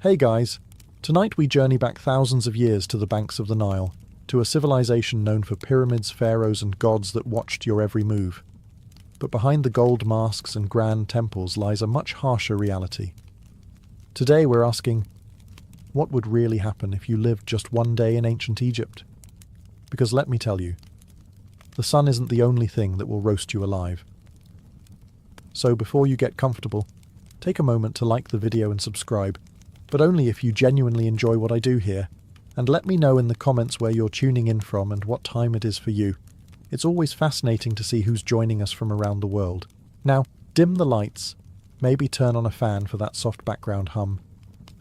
Hey guys, tonight we journey back thousands of years to the banks of the Nile, to a civilization known for pyramids, pharaohs and gods that watched your every move. But behind the gold masks and grand temples lies a much harsher reality. Today we're asking, what would really happen if you lived just one day in ancient Egypt? Because let me tell you, the sun isn't the only thing that will roast you alive. So before you get comfortable, take a moment to like the video and subscribe, but only if you genuinely enjoy what I do here, and let me know in the comments where you're tuning in from and what time it is for you. It's always fascinating to see who's joining us from around the world. Now, dim the lights, maybe turn on a fan for that soft background hum,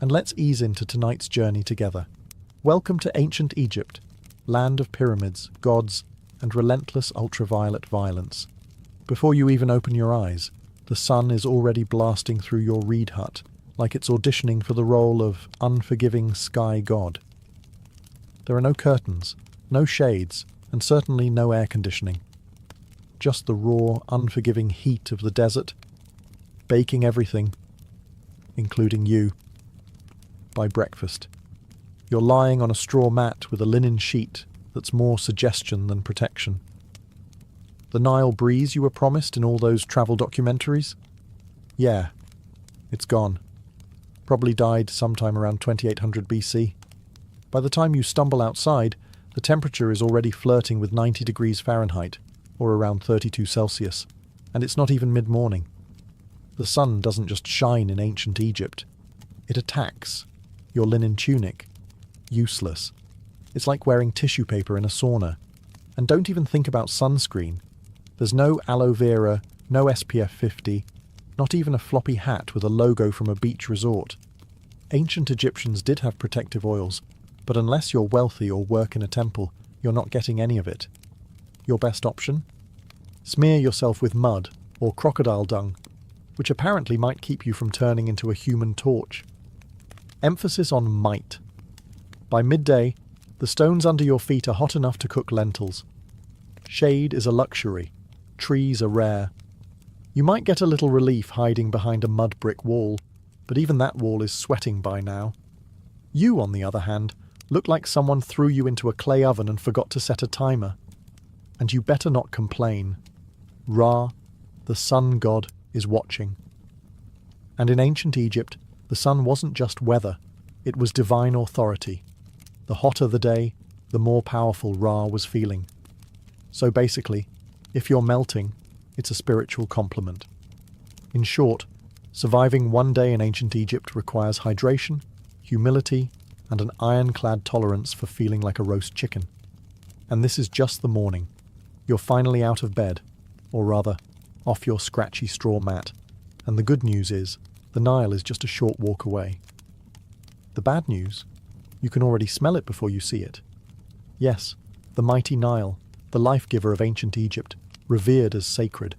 and let's ease into tonight's journey together. Welcome to ancient Egypt, land of pyramids, gods, and relentless ultraviolet violence. Before you even open your eyes, the sun is already blasting through your reed hut, like it's auditioning for the role of unforgiving sky god. There are no curtains, no shades, and certainly no air conditioning. Just the raw, unforgiving heat of the desert, baking everything, including you, by breakfast. You're lying on a straw mat with a linen sheet that's more suggestion than protection. The Nile breeze you were promised in all those travel documentaries? Yeah, it's gone. Probably died sometime around 2800 BC. By the time you stumble outside, the temperature is already flirting with 90 degrees Fahrenheit, or around 32 Celsius, and it's not even mid-morning. The sun doesn't just shine in ancient Egypt. It attacks. Your linen tunic. Useless. It's like wearing tissue paper in a sauna. And don't even think about sunscreen. There's no aloe vera, no SPF 50, not even a floppy hat with a logo from a beach resort. Ancient Egyptians did have protective oils, but unless you're wealthy or work in a temple, you're not getting any of it. Your best option? Smear yourself with mud or crocodile dung, which apparently might keep you from turning into a human torch. Emphasis on might. By midday, the stones under your feet are hot enough to cook lentils. Shade is a luxury. Trees are rare. You might get a little relief hiding behind a mud brick wall, but even that wall is sweating by now. You, on the other hand, look like someone threw you into a clay oven and forgot to set a timer. And you better not complain. Ra, the sun god, is watching. And in ancient Egypt, the sun wasn't just weather, it was divine authority. The hotter the day, the more powerful Ra was feeling. So basically, if you're melting, it's a spiritual compliment. In short, surviving one day in ancient Egypt requires hydration, humility, and an ironclad tolerance for feeling like a roast chicken. And this is just the morning. You're finally out of bed, or rather, off your scratchy straw mat. And the good news is, the Nile is just a short walk away. The bad news? You can already smell it before you see it. Yes, the mighty Nile, the life-giver of ancient Egypt, revered as sacred,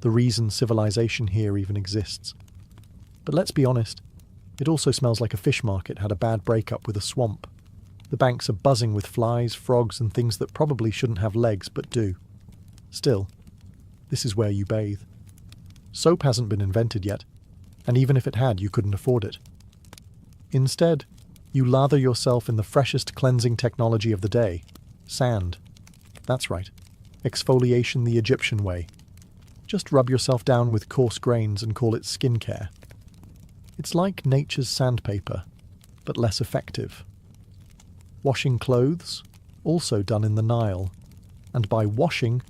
the reason civilization here even exists. But let's be honest, it also smells like a fish market had a bad breakup with a swamp. The banks are buzzing with flies, frogs, and things that probably shouldn't have legs but do. Still, this is where you bathe. Soap hasn't been invented yet, and even if it had, you couldn't afford it. Instead, you lather yourself in the freshest cleansing technology of the day, sand. That's right, exfoliation the Egyptian way. Just rub yourself down with coarse grains and call it skincare. It's like nature's sandpaper, but less effective. Washing clothes, also done in the Nile. And by washing,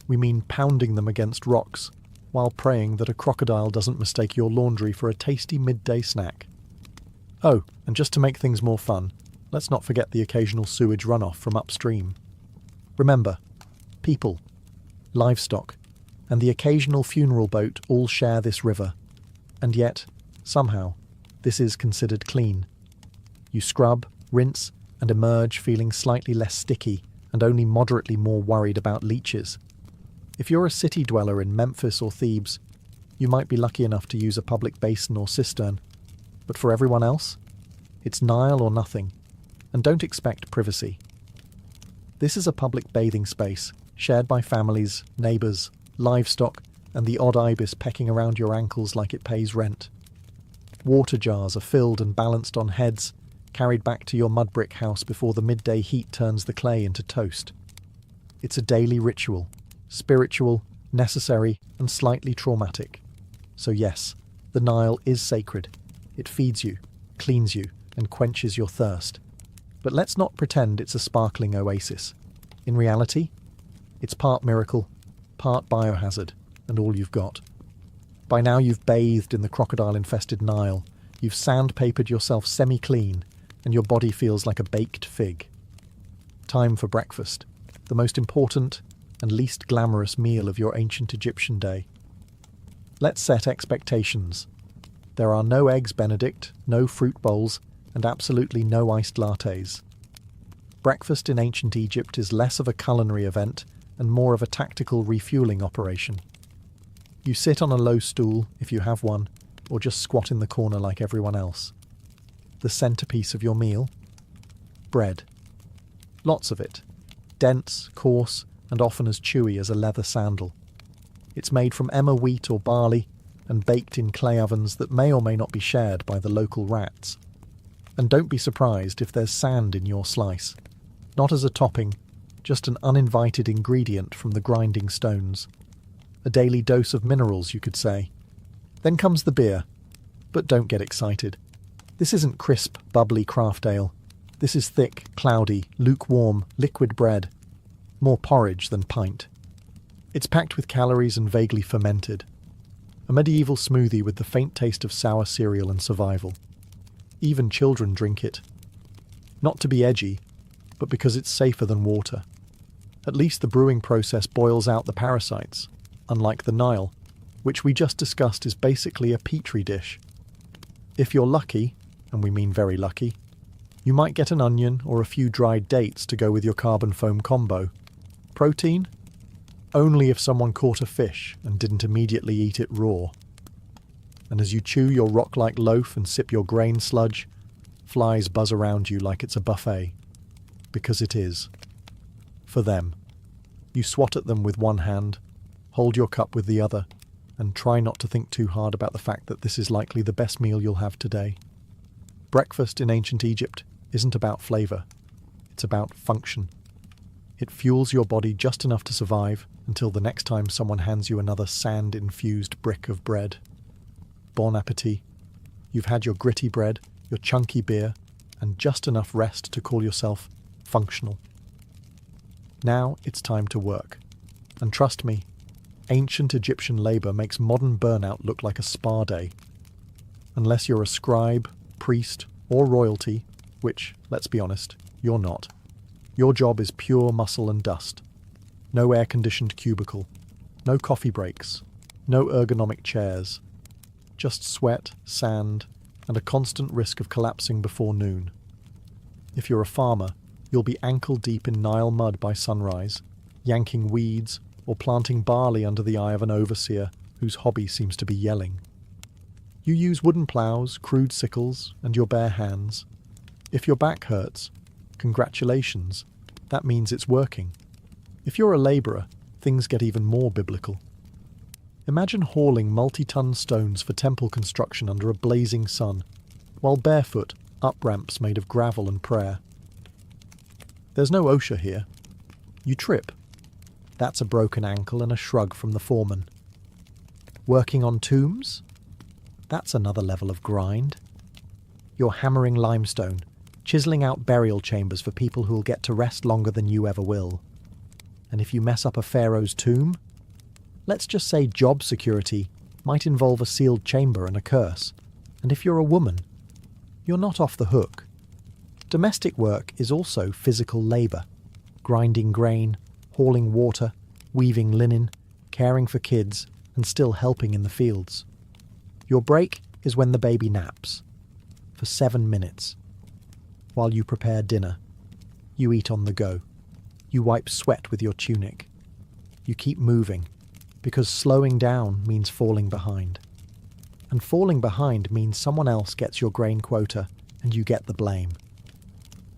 we mean pounding them against rocks, while praying that a crocodile doesn't mistake your laundry for a tasty midday snack. Oh, and just to make things more fun, let's not forget the occasional sewage runoff from upstream. Remember, people, livestock, and the occasional funeral boat all share this river. And yet, somehow, this is considered clean. You scrub, rinse, and emerge feeling slightly less sticky and only moderately more worried about leeches. If you're a city dweller in Memphis or Thebes, you might be lucky enough to use a public basin or cistern. But for everyone else, it's Nile or nothing, and don't expect privacy. This is a public bathing space, shared by families, neighbours, livestock, and the odd ibis pecking around your ankles like it pays rent. Water jars are filled and balanced on heads, carried back to your mud brick house before the midday heat turns the clay into toast. It's a daily ritual, spiritual, necessary, and slightly traumatic. So yes, the Nile is sacred. It feeds you, cleans you, and quenches your thirst. But let's not pretend it's a sparkling oasis. In reality, it's part miracle, part biohazard, and all you've got. By now you've bathed in the crocodile-infested Nile, you've sandpapered yourself semi-clean, and your body feels like a baked fig. Time for breakfast, the most important and least glamorous meal of your ancient Egyptian day. Let's set expectations. There are no eggs Benedict, no fruit bowls, and absolutely no iced lattes. Breakfast in ancient Egypt is less of a culinary event and more of a tactical refueling operation. You sit on a low stool, if you have one, or just squat in the corner like everyone else. The centerpiece of your meal? Bread. Lots of it. Dense, coarse, and often as chewy as a leather sandal. It's made from emmer wheat or barley and baked in clay ovens that may or may not be shared by the local rats. And don't be surprised if there's sand in your slice. Not as a topping, just an uninvited ingredient from the grinding stones. A daily dose of minerals, you could say. Then comes the beer. But don't get excited. This isn't crisp, bubbly craft ale. This is thick, cloudy, lukewarm, liquid bread. More porridge than pint. It's packed with calories and vaguely fermented. A medieval smoothie with the faint taste of sour cereal and survival. Even children drink it. Not to be edgy, but because it's safer than water. At least the brewing process boils out the parasites, unlike the Nile, which we just discussed is basically a petri dish. If you're lucky, and we mean very lucky, you might get an onion or a few dried dates to go with your carbon foam combo. Protein? Only if someone caught a fish and didn't immediately eat it raw. And as you chew your rock-like loaf and sip your grain sludge, flies buzz around you like it's a buffet. Because it is. For them. You swat at them with one hand, hold your cup with the other, and try not to think too hard about the fact that this is likely the best meal you'll have today. Breakfast in ancient Egypt isn't about flavour. It's about function. It fuels your body just enough to survive until the next time someone hands you another sand-infused brick of bread. Bon appetit. You've had your gritty bread, your chunky beer, and just enough rest to call yourself functional. Now it's time to work. And trust me, ancient Egyptian labour makes modern burnout look like a spa day. Unless you're a scribe, priest, or royalty, which, let's be honest, you're not. Your job is pure muscle and dust. No air-conditioned cubicle. No coffee breaks. No ergonomic chairs. Just sweat, sand, and a constant risk of collapsing before noon. If you're a farmer, you'll be ankle-deep in Nile mud by sunrise, yanking weeds or planting barley under the eye of an overseer whose hobby seems to be yelling. You use wooden ploughs, crude sickles, and your bare hands. If your back hurts, congratulations, that means it's working. If you're a labourer, things get even more biblical. Imagine hauling multi-ton stones for temple construction under a blazing sun, while barefoot up ramps made of gravel and prayer. There's no OSHA here. You trip. That's a broken ankle and a shrug from the foreman. Working on tombs? That's another level of grind. You're hammering limestone, chiselling out burial chambers for people who'll get to rest longer than you ever will. And if you mess up a pharaoh's tomb, let's just say job security might involve a sealed chamber and a curse. And if you're a woman, you're not off the hook. Domestic work is also physical labour. Grinding grain, hauling water, weaving linen, caring for kids, and still helping in the fields. Your break is when the baby naps. For 7 minutes. While you prepare dinner. You eat on the go. You wipe sweat with your tunic. You keep moving, because slowing down means falling behind. And falling behind means someone else gets your grain quota and you get the blame.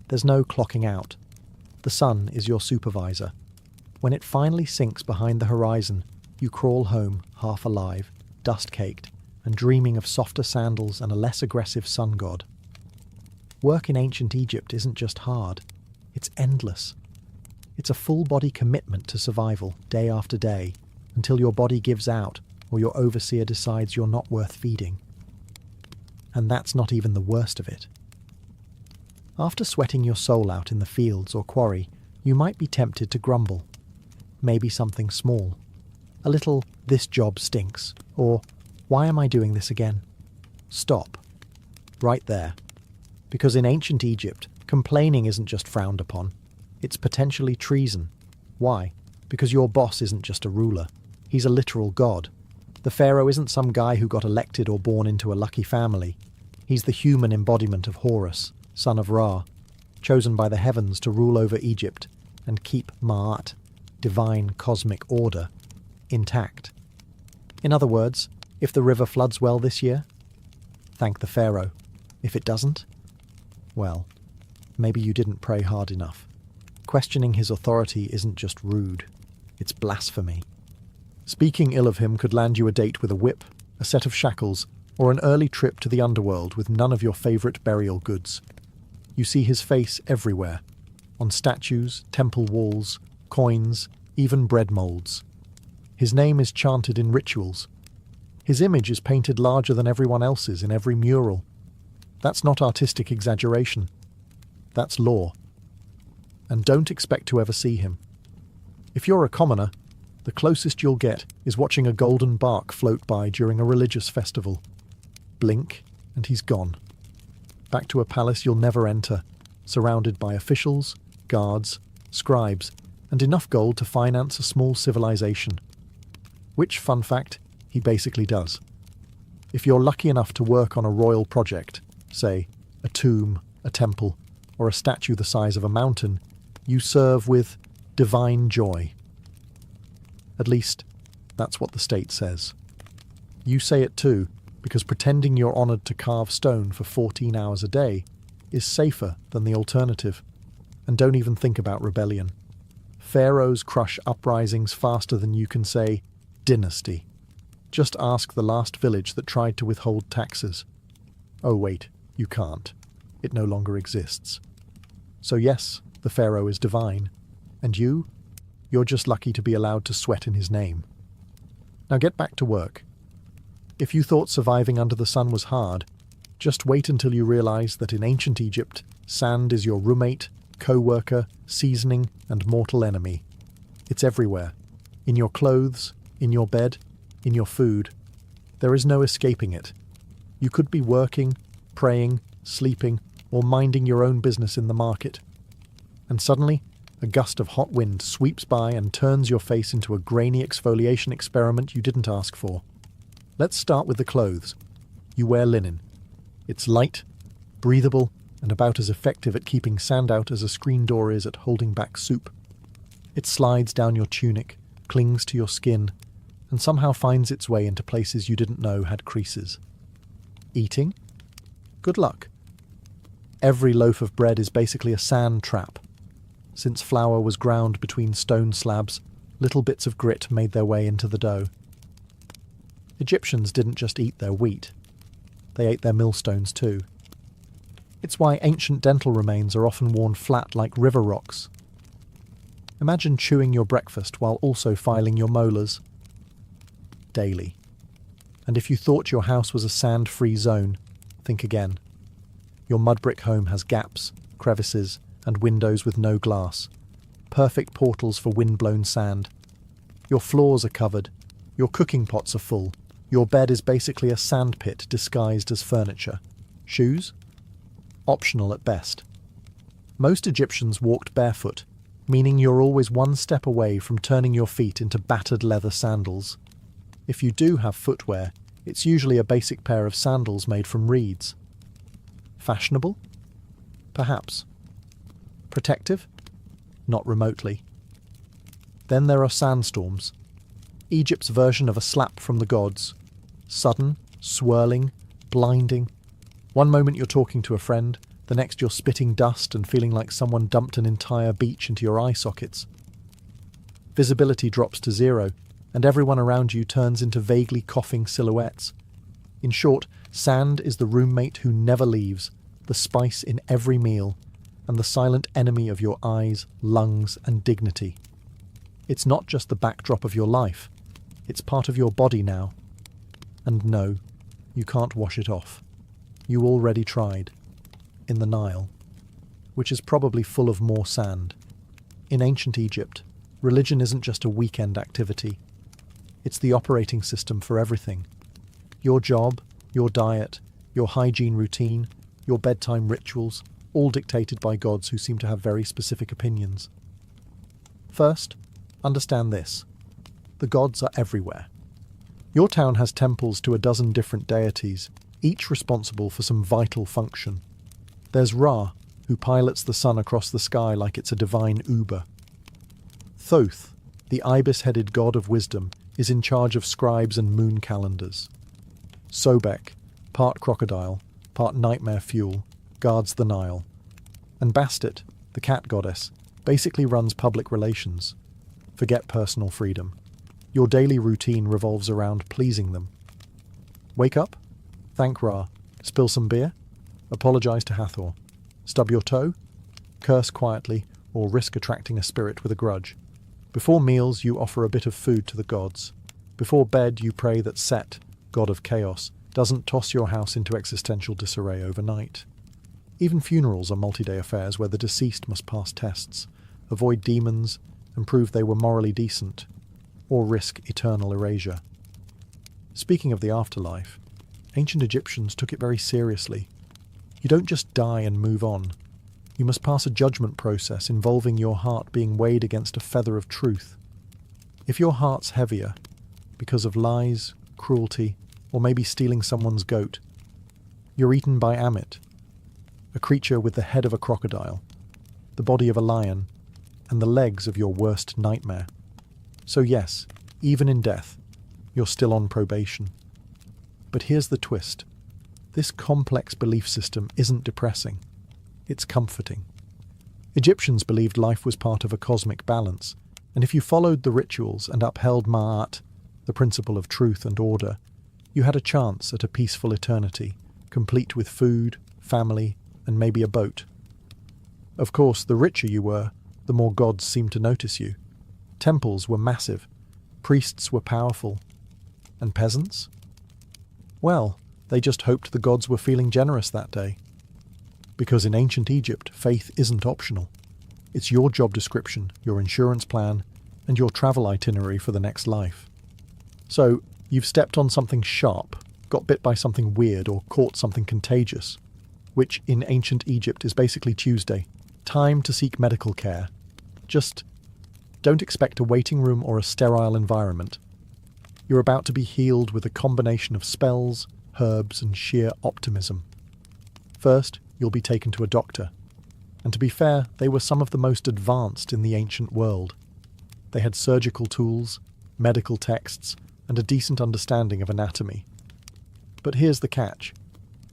There's no clocking out. The sun is your supervisor. When it finally sinks behind the horizon, you crawl home, half alive, dust-caked, and dreaming of softer sandals and a less aggressive sun god. Work in ancient Egypt isn't just hard, it's endless. It's a full-body commitment to survival, day after day, until your body gives out or your overseer decides you're not worth feeding. And that's not even the worst of it. After sweating your soul out in the fields or quarry, you might be tempted to grumble. Maybe something small. A little, "this job stinks," or "why am I doing this again?" Stop. Right there. Because in ancient Egypt, complaining isn't just frowned upon. It's potentially treason. Why? Because your boss isn't just a ruler. He's a literal god. The pharaoh isn't some guy who got elected or born into a lucky family. He's the human embodiment of Horus, son of Ra, chosen by the heavens to rule over Egypt and keep Ma'at, divine cosmic order, intact. In other words, if the river floods well this year, thank the pharaoh. If it doesn't, well, maybe you didn't pray hard enough. Questioning his authority isn't just rude, it's blasphemy. Speaking ill of him could land you a date with a whip, a set of shackles, or an early trip to the underworld with none of your favourite burial goods. You see his face everywhere, on statues, temple walls, coins, even bread moulds. His name is chanted in rituals. His image is painted larger than everyone else's in every mural. That's not artistic exaggeration. That's law. And don't expect to ever see him. If you're a commoner, the closest you'll get is watching a golden bark float by during a religious festival. Blink, and he's gone. Back to a palace you'll never enter, surrounded by officials, guards, scribes, and enough gold to finance a small civilization. Which, fun fact, he basically does. If you're lucky enough to work on a royal project, say, a tomb, a temple, or a statue the size of a mountain, you serve with divine joy. At least, that's what the state says. You say it too, because pretending you're honoured to carve stone for 14 hours a day is safer than the alternative. And don't even think about rebellion. Pharaohs crush uprisings faster than you can say, dynasty. Just ask the last village that tried to withhold taxes. Oh wait, you can't. It no longer exists. So yes, the pharaoh is divine. And you're just lucky to be allowed to sweat in his name. Now get back to work. If you thought surviving under the sun was hard, just wait until you realize that in ancient Egypt, sand is your roommate, co-worker, seasoning, and mortal enemy. It's everywhere. In your clothes, in your bed, in your food. There is no escaping it. You could be working, praying, sleeping, or minding your own business in the market. And suddenly, a gust of hot wind sweeps by and turns your face into a grainy exfoliation experiment you didn't ask for. Let's start with the clothes. You wear linen. It's light, breathable, and about as effective at keeping sand out as a screen door is at holding back soup. It slides down your tunic, clings to your skin, and somehow finds its way into places you didn't know had creases. Eating? Good luck. Every loaf of bread is basically a sand trap. Since flour was ground between stone slabs, little bits of grit made their way into the dough. Egyptians didn't just eat their wheat. They ate their millstones too. It's why ancient dental remains are often worn flat like river rocks. Imagine chewing your breakfast while also filing your molars. Daily. And if you thought your house was a sand-free zone, think again. Your mud brick home has gaps, crevices, and windows with no glass. Perfect portals for wind-blown sand. Your floors are covered. Your cooking pots are full. Your bed is basically a sandpit disguised as furniture. Shoes? Optional at best. Most Egyptians walked barefoot, meaning you're always one step away from turning your feet into battered leather sandals. If you do have footwear, it's usually a basic pair of sandals made from reeds. Fashionable? Perhaps. Protective? Not remotely. Then there are sandstorms. Egypt's version of a slap from the gods. Sudden, swirling, blinding. One moment you're talking to a friend, the next you're spitting dust and feeling like someone dumped an entire beach into your eye sockets. Visibility drops to zero, and everyone around you turns into vaguely coughing silhouettes. In short, sand is the roommate who never leaves, the spice in every meal, and the silent enemy of your eyes, lungs, and dignity. It's not just the backdrop of your life, it's part of your body now. And no, you can't wash it off. You already tried. In the Nile, which is probably full of more sand. In ancient Egypt, religion isn't just a weekend activity. It's the operating system for everything. Your job, your diet, your hygiene routine, your bedtime rituals, all dictated by gods who seem to have very specific opinions. First, understand this. The gods are everywhere. Your town has temples to a dozen different deities, each responsible for some vital function. There's Ra, who pilots the sun across the sky like it's a divine Uber. Thoth, the ibis-headed god of wisdom, is in charge of scribes and moon calendars. Sobek, part crocodile, part nightmare fuel, guards the Nile. And Bastet, the cat goddess, basically runs public relations. Forget personal freedom. Your daily routine revolves around pleasing them. Wake up, thank Ra, spill some beer, apologize to Hathor, stub your toe, curse quietly, or risk attracting a spirit with a grudge. Before meals, you offer a bit of food to the gods. Before bed, you pray that Set, god of chaos, doesn't toss your house into existential disarray overnight. Even funerals are multi-day affairs where the deceased must pass tests, avoid demons, and prove they were morally decent, or risk eternal erasure. Speaking of the afterlife, ancient Egyptians took it very seriously. You don't just die and move on. You must pass a judgment process involving your heart being weighed against a feather of truth. If your heart's heavier, because of lies, cruelty, or maybe stealing someone's goat, you're eaten by Amit, a creature with the head of a crocodile, the body of a lion, and the legs of your worst nightmare. So yes, even in death, you're still on probation. But here's the twist. This complex belief system isn't depressing. It's comforting. Egyptians believed life was part of a cosmic balance, and if you followed the rituals and upheld Ma'at, the principle of truth and order, you had a chance at a peaceful eternity, complete with food, family, and maybe a boat. Of course, the richer you were, the more gods seemed to notice you. Temples were massive, priests were powerful, and peasants? Well, they just hoped the gods were feeling generous that day. Because in ancient Egypt, faith isn't optional. It's your job description, your insurance plan, and your travel itinerary for the next life. So, you've stepped on something sharp, got bit by something weird, or caught something contagious, which in ancient Egypt is basically Tuesday. Time to seek medical care. Just don't expect a waiting room or a sterile environment. You're about to be healed with a combination of spells, herbs, and sheer optimism. First, you'll be taken to a doctor. And to be fair, they were some of the most advanced in the ancient world. They had surgical tools, medical texts, and a decent understanding of anatomy. But here's the catch.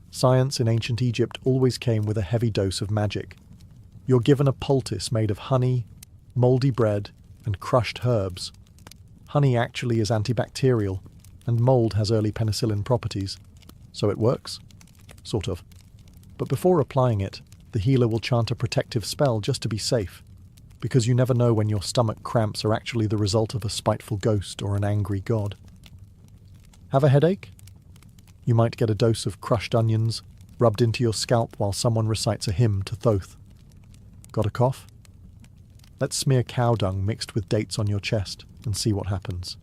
Science in ancient Egypt always came with a heavy dose of magic. You're given a poultice made of honey, mouldy bread, and crushed herbs. Honey actually is antibacterial, and mould has early penicillin properties. So it works? Sort of. But before applying it, the healer will chant a protective spell just to be safe, because you never know when your stomach cramps are actually the result of a spiteful ghost or an angry god. Have a headache? You might get a dose of crushed onions rubbed into your scalp while someone recites a hymn to Thoth. Got a cough? Let's smear cow dung mixed with dates on your chest and see what happens.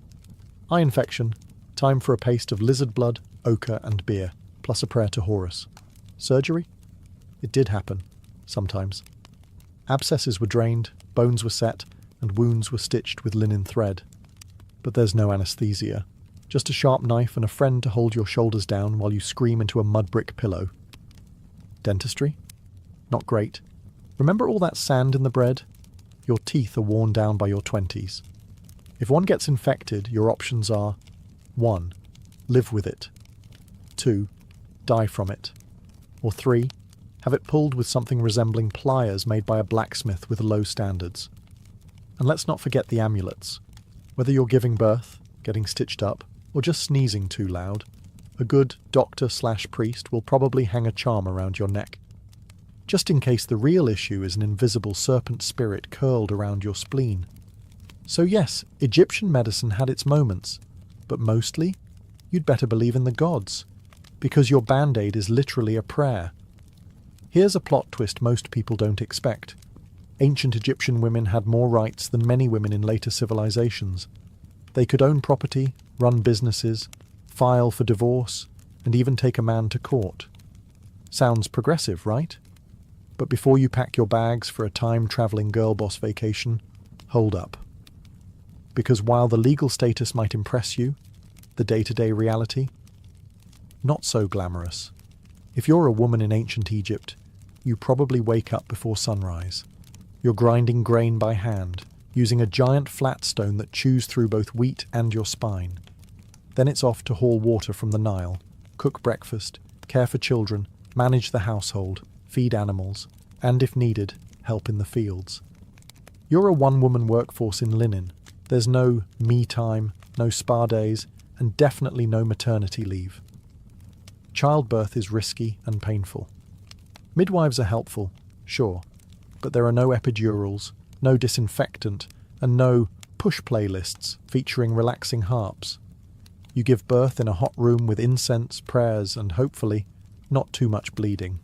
Eye infection, time for a paste of lizard blood, ochre and beer, plus a prayer to Horus. Surgery? It did happen, sometimes. Abscesses were drained, bones were set, and wounds were stitched with linen thread. But there's no anesthesia. Just a sharp knife and a friend to hold your shoulders down while you scream into a mud brick pillow. Dentistry? Not great. Remember all that sand in the bread? Your teeth are worn down by your 20s. If one gets infected, your options are 1. Live with it. 2. Die from it. Or 3. Have it pulled with something resembling pliers made by a blacksmith with low standards. And let's not forget the amulets. Whether you're giving birth, getting stitched up, or just sneezing too loud, A good doctor/priest will probably hang a charm around your neck, just in case the real issue is an invisible serpent spirit curled around your spleen. So yes, Egyptian medicine had its moments, but mostly, you'd better believe in the gods, because your band-aid is literally a prayer. Here's a plot twist most people don't expect. Ancient Egyptian women had more rights than many women in later civilizations. They could own property, run businesses, file for divorce, and even take a man to court. Sounds progressive, right? But before you pack your bags for a time-traveling girl boss vacation, hold up. Because while the legal status might impress you, the day-to-day reality? Not so glamorous. If you're a woman in ancient Egypt, you probably wake up before sunrise. You're grinding grain by hand, using a giant flat stone that chews through both wheat and your spine. Then it's off to haul water from the Nile, cook breakfast, care for children, manage the household, feed animals, and if needed, help in the fields. You're a one-woman workforce in linen. There's no me time, no spa days, and definitely no maternity leave. Childbirth is risky and painful. Midwives are helpful, sure, but there are no epidurals, no disinfectant, and no push playlists featuring relaxing harps. You give birth in a hot room with incense, prayers, and hopefully, not too much bleeding.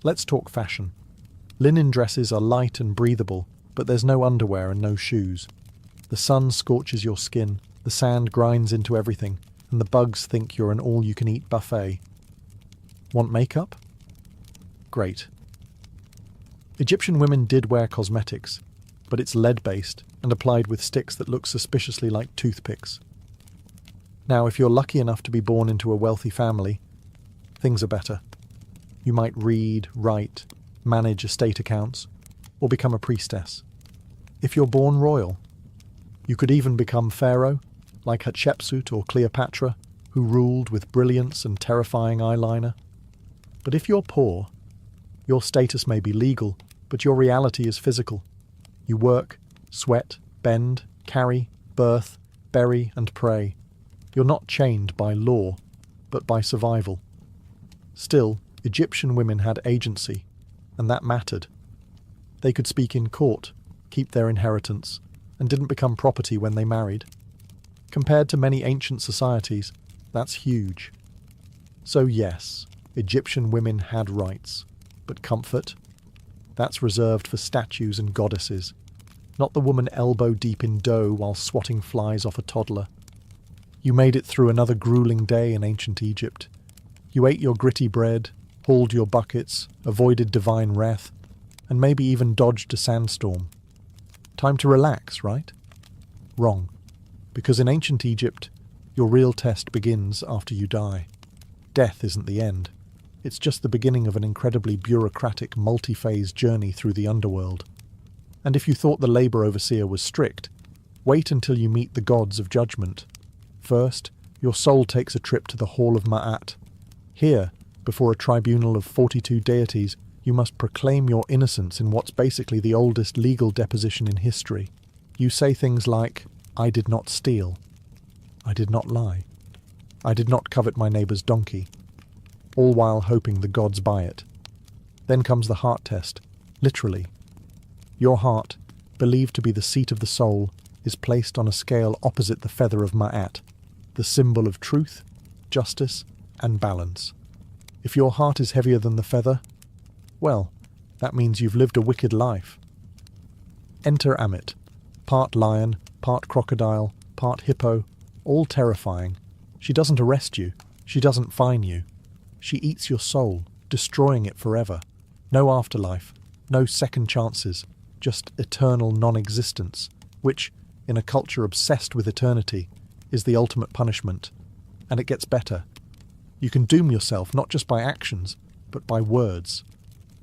Let's talk fashion. Linen dresses are light and breathable, but there's no underwear and no shoes. The sun scorches your skin, the sand grinds into everything, and the bugs think you're an all-you-can-eat buffet. Want makeup? Great. Egyptian women did wear cosmetics, but it's lead-based and applied with sticks that look suspiciously like toothpicks. Now, if you're lucky enough to be born into a wealthy family, things are better. You might read, write, manage estate accounts, or become a priestess. If you're born royal, you could even become pharaoh, like Hatshepsut or Cleopatra, who ruled with brilliance and terrifying eyeliner. But if you're poor, your status may be legal, but your reality is physical. You work, sweat, bend, carry, birth, bury, and pray. You're not chained by law, but by survival. Still, Egyptian women had agency, and that mattered. They could speak in court, keep their inheritance, and didn't become property when they married. Compared to many ancient societies, that's huge. So yes, Egyptian women had rights, but comfort? That's reserved for statues and goddesses, not the woman elbow-deep in dough while swatting flies off a toddler. You made it through another grueling day in ancient Egypt. You ate your gritty bread, hauled your buckets, avoided divine wrath, and maybe even dodged a sandstorm. Time to relax, right? Wrong. Because in ancient Egypt, your real test begins after you die. Death isn't the end. It's just the beginning of an incredibly bureaucratic, multi-phase journey through the underworld. And if you thought the labor overseer was strict, wait until you meet the gods of judgment. First, your soul takes a trip to the Hall of Ma'at. Here, before a tribunal of 42 deities, you must proclaim your innocence in what's basically the oldest legal deposition in history. You say things like, "I did not steal. I did not lie. I did not covet my neighbour's donkey," all while hoping the gods buy it. Then comes the heart test, literally. Your heart, believed to be the seat of the soul, is placed on a scale opposite the feather of Ma'at, the symbol of truth, justice, and balance. If your heart is heavier than the feather, well, that means you've lived a wicked life. Enter Amit, part lion, part crocodile, part hippo, all terrifying. She doesn't arrest you, she doesn't fine you. She eats your soul, destroying it forever. No afterlife, no second chances, just eternal non-existence, which, in a culture obsessed with eternity, is the ultimate punishment. And it gets better. You can doom yourself not just by actions, but by words.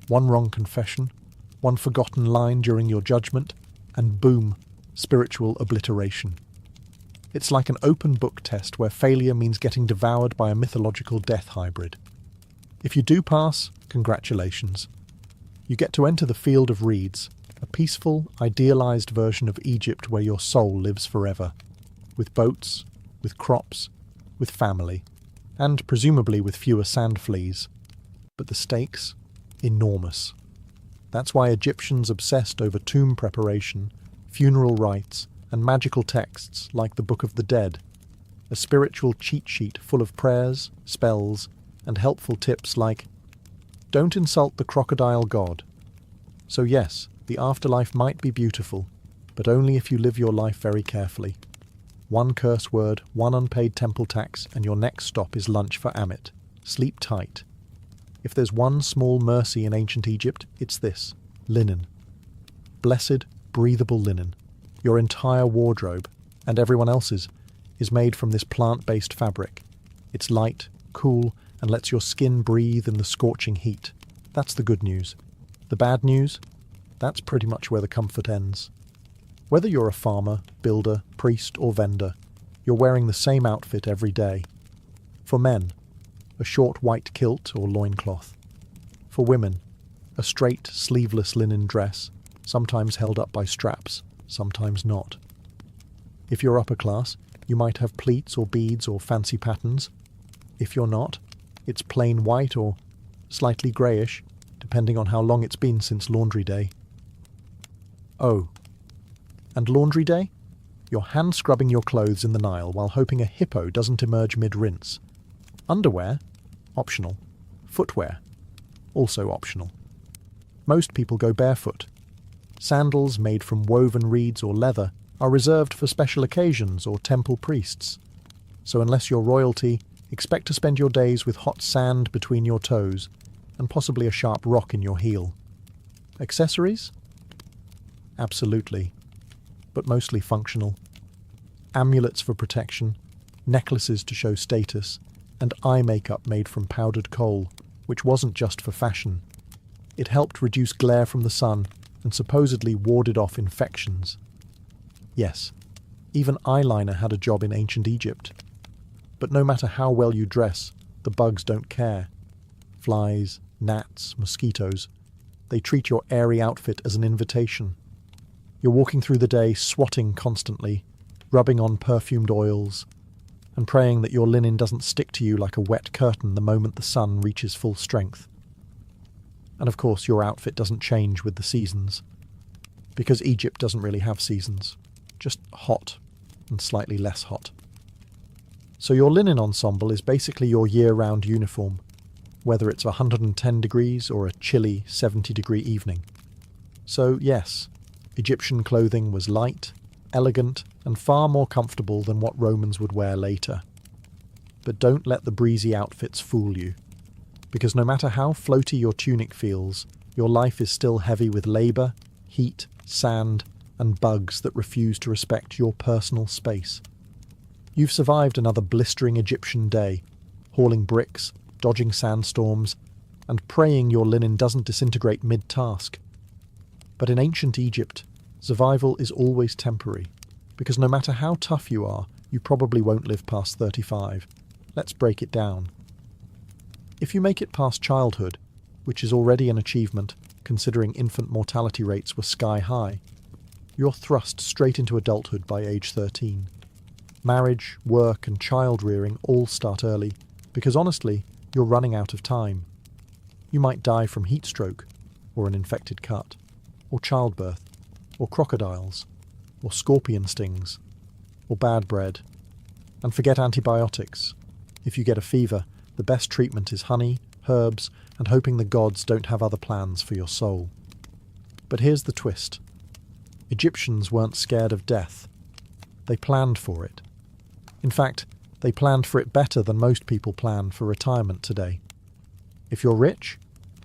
One wrong confession, one forgotten line during your judgment, and boom, spiritual obliteration. It's like an open book test where failure means getting devoured by a mythological death hybrid. If you do pass, congratulations. You get to enter the field of reeds, a peaceful, idealized version of Egypt where your soul lives forever. With boats, with crops, with family. and presumably with fewer sand fleas. But the stakes? Enormous. That's why Egyptians obsessed over tomb preparation, funeral rites, and magical texts like the Book of the Dead, a spiritual cheat sheet full of prayers, spells, and helpful tips like, don't insult the crocodile god. So yes, the afterlife might be beautiful, but only if you live your life very carefully. One curse word, one unpaid temple tax, and your next stop is lunch for Amit. Sleep tight. If there's one small mercy in ancient Egypt, it's this: linen. Blessed, breathable linen. Your entire wardrobe, and everyone else's, is made from this plant-based fabric. It's light, cool, and lets your skin breathe in the scorching heat. That's the good news. The bad news? That's pretty much where the comfort ends. Whether you're a farmer, builder, priest, or vendor, you're wearing the same outfit every day. For men, a short white kilt or loincloth. For women, a straight, sleeveless linen dress, sometimes held up by straps, sometimes not. If you're upper class, you might have pleats or beads or fancy patterns. If you're not, it's plain white or slightly greyish, depending on how long it's been since laundry day. Oh, and laundry day? You're hand-scrubbing your clothes in the Nile while hoping a hippo doesn't emerge mid-rinse. Underwear? Optional. Footwear? Also optional. Most people go barefoot. Sandals made from woven reeds or leather are reserved for special occasions or temple priests. So unless you're royalty, expect to spend your days with hot sand between your toes and possibly a sharp rock in your heel. Accessories? Absolutely, but mostly functional. Amulets for protection, necklaces to show status, and eye makeup made from powdered coal, which wasn't just for fashion. It helped reduce glare from the sun and supposedly warded off infections. Yes, even eyeliner had a job in ancient Egypt. But no matter how well you dress, the bugs don't care. Flies, gnats, mosquitoes, they treat your airy outfit as an invitation. You're walking through the day swatting constantly, rubbing on perfumed oils, and praying that your linen doesn't stick to you like a wet curtain the moment the sun reaches full strength. And of course your outfit doesn't change with the seasons, because Egypt doesn't really have seasons, just hot and slightly less hot. So your linen ensemble is basically your year-round uniform, whether it's 110 degrees or a chilly 70-degree evening. So yes, Egyptian clothing was light, elegant, and far more comfortable than what Romans would wear later. But don't let the breezy outfits fool you, because no matter how floaty your tunic feels, your life is still heavy with labour, heat, sand, and bugs that refuse to respect your personal space. You've survived another blistering Egyptian day, hauling bricks, dodging sandstorms, and praying your linen doesn't disintegrate mid-task. But in ancient Egypt, survival is always temporary, because no matter how tough you are, you probably won't live past 35. Let's break it down. If you make it past childhood, which is already an achievement considering infant mortality rates were sky-high, you're thrust straight into adulthood by age 13. Marriage, work, and child-rearing all start early, because honestly, you're running out of time. You might die from heat stroke, or an infected cut, or childbirth, or crocodiles, or scorpion stings, or bad bread. And forget antibiotics. If you get a fever, the best treatment is honey, herbs, and hoping the gods don't have other plans for your soul. But here's the twist. Egyptians weren't scared of death. They planned for it. In fact, they planned for it better than most people plan for retirement today. If you're rich,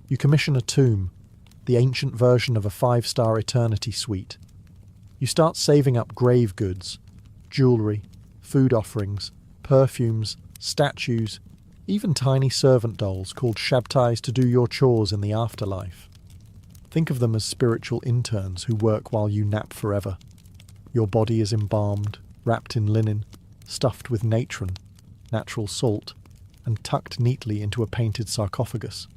you commission a tomb, the ancient version of a 5-star eternity suite. You start saving up grave goods, jewellery, food offerings, perfumes, statues, even tiny servant dolls called shabtais to do your chores in the afterlife. Think of them as spiritual interns who work while you nap forever. Your body is embalmed, wrapped in linen, stuffed with natron, natural salt, and tucked neatly into a painted sarcophagus.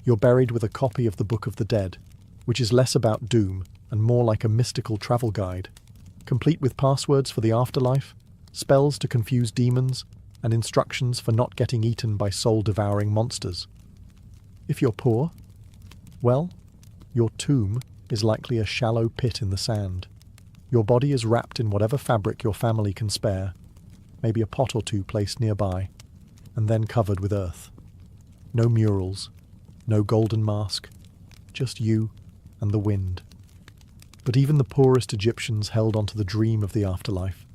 You're buried with a copy of the Book of the Dead, which is less about doom and more like a mystical travel guide, complete with passwords for the afterlife, spells to confuse demons, and instructions for not getting eaten by soul-devouring monsters. If you're poor, well, your tomb is likely a shallow pit in the sand. Your body is wrapped in whatever fabric your family can spare, maybe a pot or two placed nearby, and then covered with earth. No murals, no golden mask, just you and the wind. But even the poorest Egyptians held onto the dream of the afterlife,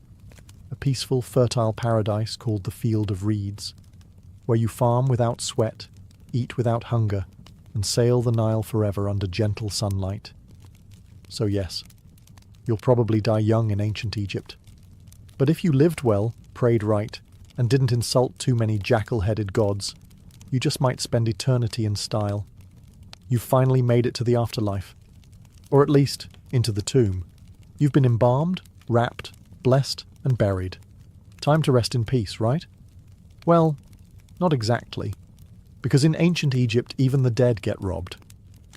a peaceful, fertile paradise called the Field of Reeds, where you farm without sweat, eat without hunger, and sail the Nile forever under gentle sunlight. So yes, you'll probably die young in ancient Egypt. But if you lived well, prayed right, and didn't insult too many jackal-headed gods, you just might spend eternity in style. You've finally made it to the afterlife. Or at least, into the tomb. You've been embalmed, wrapped, blessed, and buried. Time to rest in peace, right? Well, not exactly. Because in ancient Egypt, even the dead get robbed.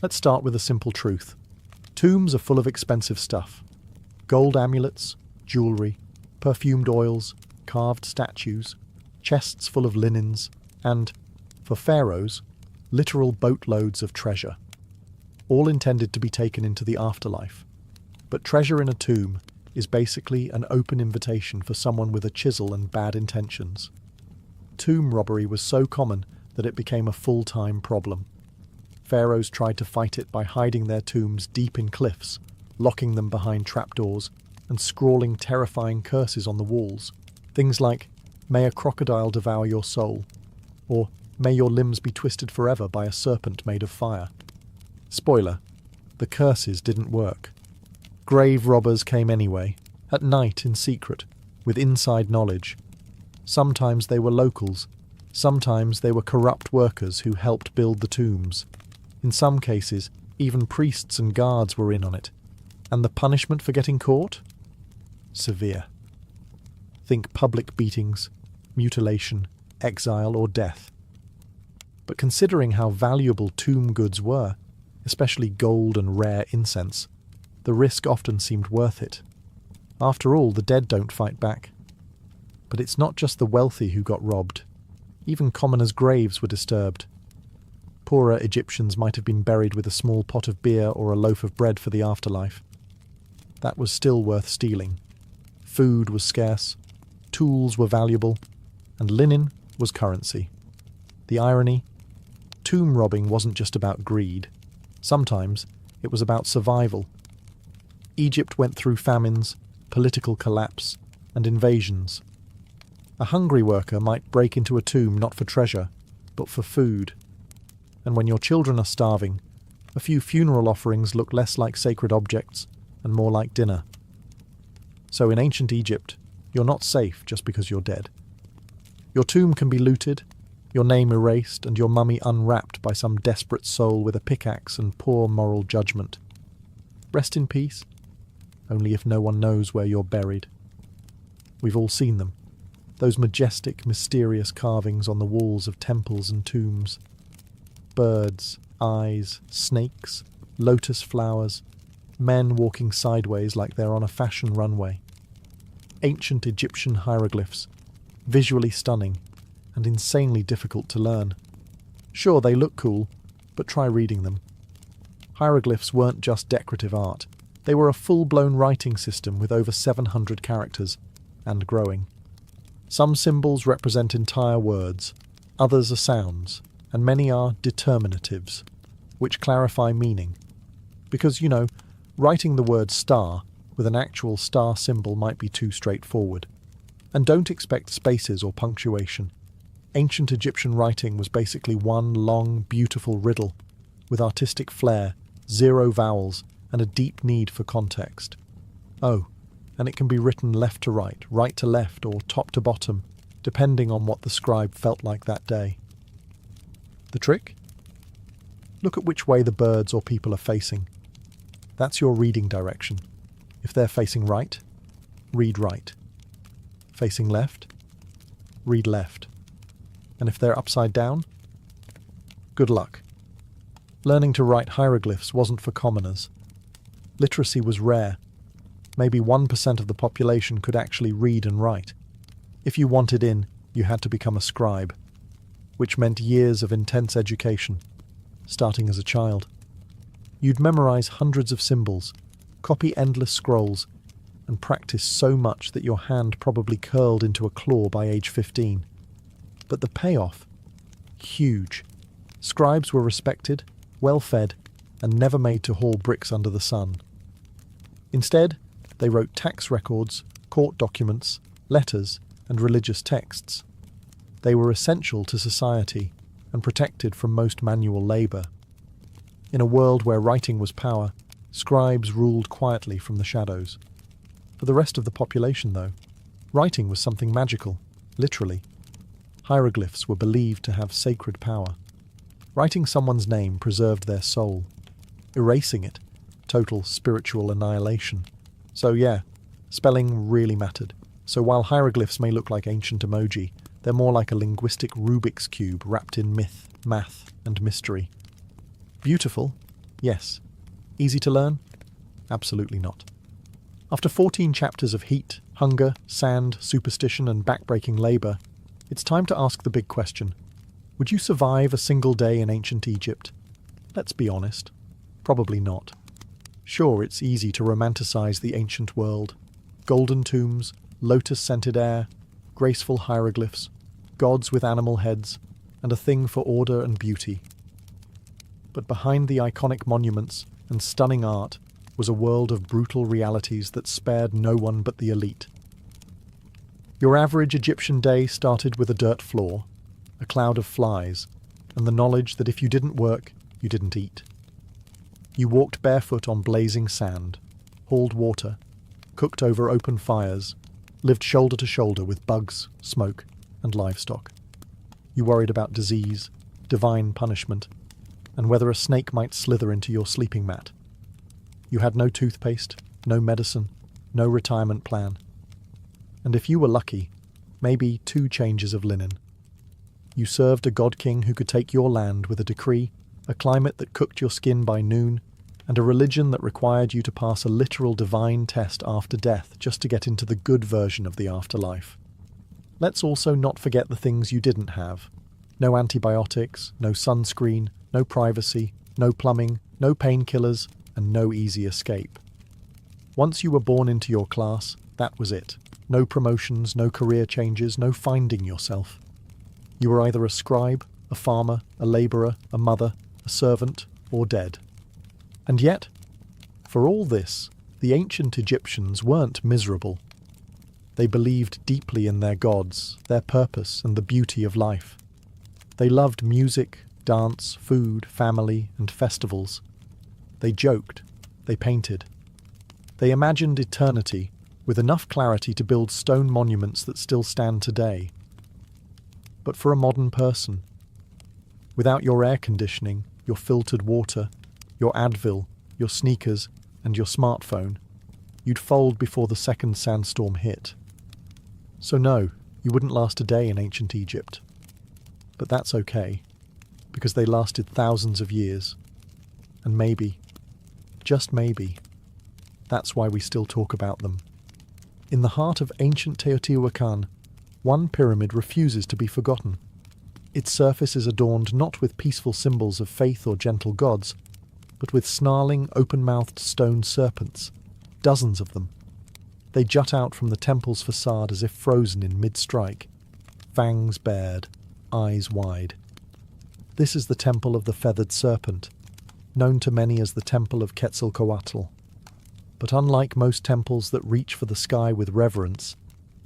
Let's start with a simple truth. Tombs are full of expensive stuff. Gold amulets, jewellery, perfumed oils, carved statues, chests full of linens, and, for pharaohs, literal boatloads of treasure. All intended to be taken into the afterlife. But treasure in a tomb is basically an open invitation for someone with a chisel and bad intentions. Tomb robbery was so common that it became a full-time problem. Pharaohs tried to fight it by hiding their tombs deep in cliffs, locking them behind trapdoors, and scrawling terrifying curses on the walls. Things like, "May a crocodile devour your soul," or "May your limbs be twisted forever by a serpent made of fire." Spoiler, the curses didn't work. Grave robbers came anyway, at night in secret, with inside knowledge. Sometimes they were locals, sometimes they were corrupt workers who helped build the tombs. In some cases, even priests and guards were in on it. And the punishment for getting caught? Severe. Think public beatings, mutilation, exile, or death. But considering how valuable tomb goods were, especially gold and rare incense, the risk often seemed worth it. After all, the dead don't fight back. But it's not just the wealthy who got robbed. Even commoners' graves were disturbed. Poorer Egyptians might have been buried with a small pot of beer or a loaf of bread for the afterlife. That was still worth stealing. Food was scarce, tools were valuable, and linen was currency. The irony? Tomb robbing wasn't just about greed. Sometimes it was about survival. Egypt went through famines, political collapse, and invasions. A hungry worker might break into a tomb not for treasure, but for food. And when your children are starving, a few funeral offerings look less like sacred objects and more like dinner. So in ancient Egypt, you're not safe just because you're dead. Your tomb can be looted, your name erased, and your mummy unwrapped by some desperate soul with a pickaxe and poor moral judgment. Rest in peace, only if no one knows where you're buried. We've all seen them, those majestic, mysterious carvings on the walls of temples and tombs. Birds, eyes, snakes, lotus flowers, men walking sideways like they're on a fashion runway. Ancient Egyptian hieroglyphs, visually stunning and insanely difficult to learn. Sure, they look cool, but try reading them. Hieroglyphs weren't just decorative art. They were a full-blown writing system with over 700 characters, and growing. Some symbols represent entire words, others are sounds, and many are determinatives, which clarify meaning. Because, writing the word star with an actual star symbol might be too straightforward. And don't expect spaces or punctuation. Ancient Egyptian writing was basically one long, beautiful riddle, with artistic flair, 0 vowels, and a deep need for context. Oh, and it can be written left to right to left, or top to bottom, depending on what the scribe felt like that day. The trick? Look at which way the birds or people are facing. That's your reading direction. If they're facing right, read right. Facing left, read left. And if they're upside down, good luck. Learning to write hieroglyphs wasn't for commoners. Literacy was rare. Maybe 1% of the population could actually read and write. If you wanted in, you had to become a scribe, which meant years of intense education, starting as a child. You'd memorize hundreds of symbols, copy endless scrolls, and practice so much that your hand probably curled into a claw by age 15. But the payoff? Huge. Scribes were respected, well-fed, and never made to haul bricks under the sun. Instead, they wrote tax records, court documents, letters, and religious texts. They were essential to society and protected from most manual labour. In a world where writing was power, scribes ruled quietly from the shadows. For the rest of the population, though, writing was something magical, literally. Hieroglyphs were believed to have sacred power. Writing someone's name preserved their soul. Erasing it, total spiritual annihilation. So yeah, spelling really mattered. So while hieroglyphs may look like ancient emoji, they're more like a linguistic Rubik's Cube wrapped in myth, math, and mystery. Beautiful? Yes. Easy to learn? Absolutely not. After 14 chapters of heat, hunger, sand, superstition, and backbreaking labour, it's time to ask the big question. Would you survive a single day in ancient Egypt? Let's be honest. Probably not. Sure, it's easy to romanticize the ancient world. Golden tombs, lotus-scented air, graceful hieroglyphs, gods with animal heads, and a thing for order and beauty. But behind the iconic monuments and stunning art was a world of brutal realities that spared no one but the elite. Your average Egyptian day started with a dirt floor, a cloud of flies, and the knowledge that if you didn't work, you didn't eat. You walked barefoot on blazing sand, hauled water, cooked over open fires, lived shoulder to shoulder with bugs, smoke, and livestock. You worried about disease, divine punishment, and whether a snake might slither into your sleeping mat. You had no toothpaste, no medicine, no retirement plan. And if you were lucky, maybe 2 changes of linen. You served a god-king who could take your land with a decree, a climate that cooked your skin by noon, and a religion that required you to pass a literal divine test after death just to get into the good version of the afterlife. Let's also not forget the things you didn't have. No antibiotics, no sunscreen, no privacy, no plumbing, no painkillers, and no easy escape. Once you were born into your class, that was it. No promotions, no career changes, no finding yourself. You were either a scribe, a farmer, a labourer, a mother, a servant, or dead. And yet, for all this, the ancient Egyptians weren't miserable. They believed deeply in their gods, their purpose, and the beauty of life. They loved music, dance, food, family, and festivals. They joked, they painted. They imagined eternity with enough clarity to build stone monuments that still stand today. But for a modern person, without your air conditioning, your filtered water, your Advil, your sneakers, and your smartphone, you'd fold before the second sandstorm hit. So no, you wouldn't last a day in ancient Egypt. But that's okay, because they lasted thousands of years. And maybe, just maybe, that's why we still talk about them. In the heart of ancient Teotihuacan, one pyramid refuses to be forgotten. Its surface is adorned not with peaceful symbols of faith or gentle gods, but with snarling, open-mouthed stone serpents, dozens of them. They jut out from the temple's facade as if frozen in mid-strike, fangs bared, eyes wide. This is the temple of the feathered serpent, known to many as the Temple of Quetzalcoatl. But unlike most temples that reach for the sky with reverence,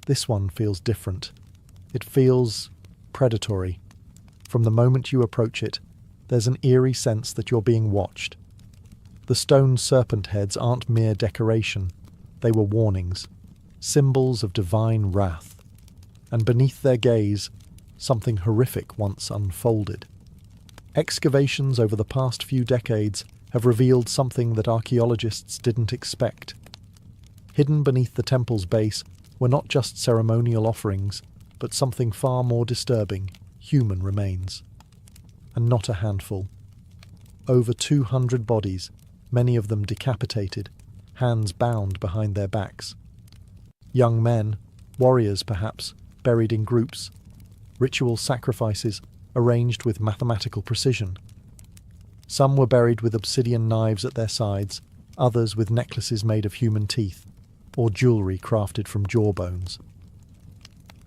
this one feels different. It feels predatory. From the moment you approach it, there's an eerie sense that you're being watched. The stone serpent heads aren't mere decoration. They were warnings, symbols of divine wrath. And beneath their gaze, something horrific once unfolded. Excavations over the past few decades have revealed something that archaeologists didn't expect. Hidden beneath the temple's base were not just ceremonial offerings, but something far more disturbing, human remains. And not a handful. Over 200 bodies, many of them decapitated, hands bound behind their backs. Young men, warriors perhaps, buried in groups, ritual sacrifices arranged with mathematical precision. Some were buried with obsidian knives at their sides, others with necklaces made of human teeth, or jewellery crafted from jawbones.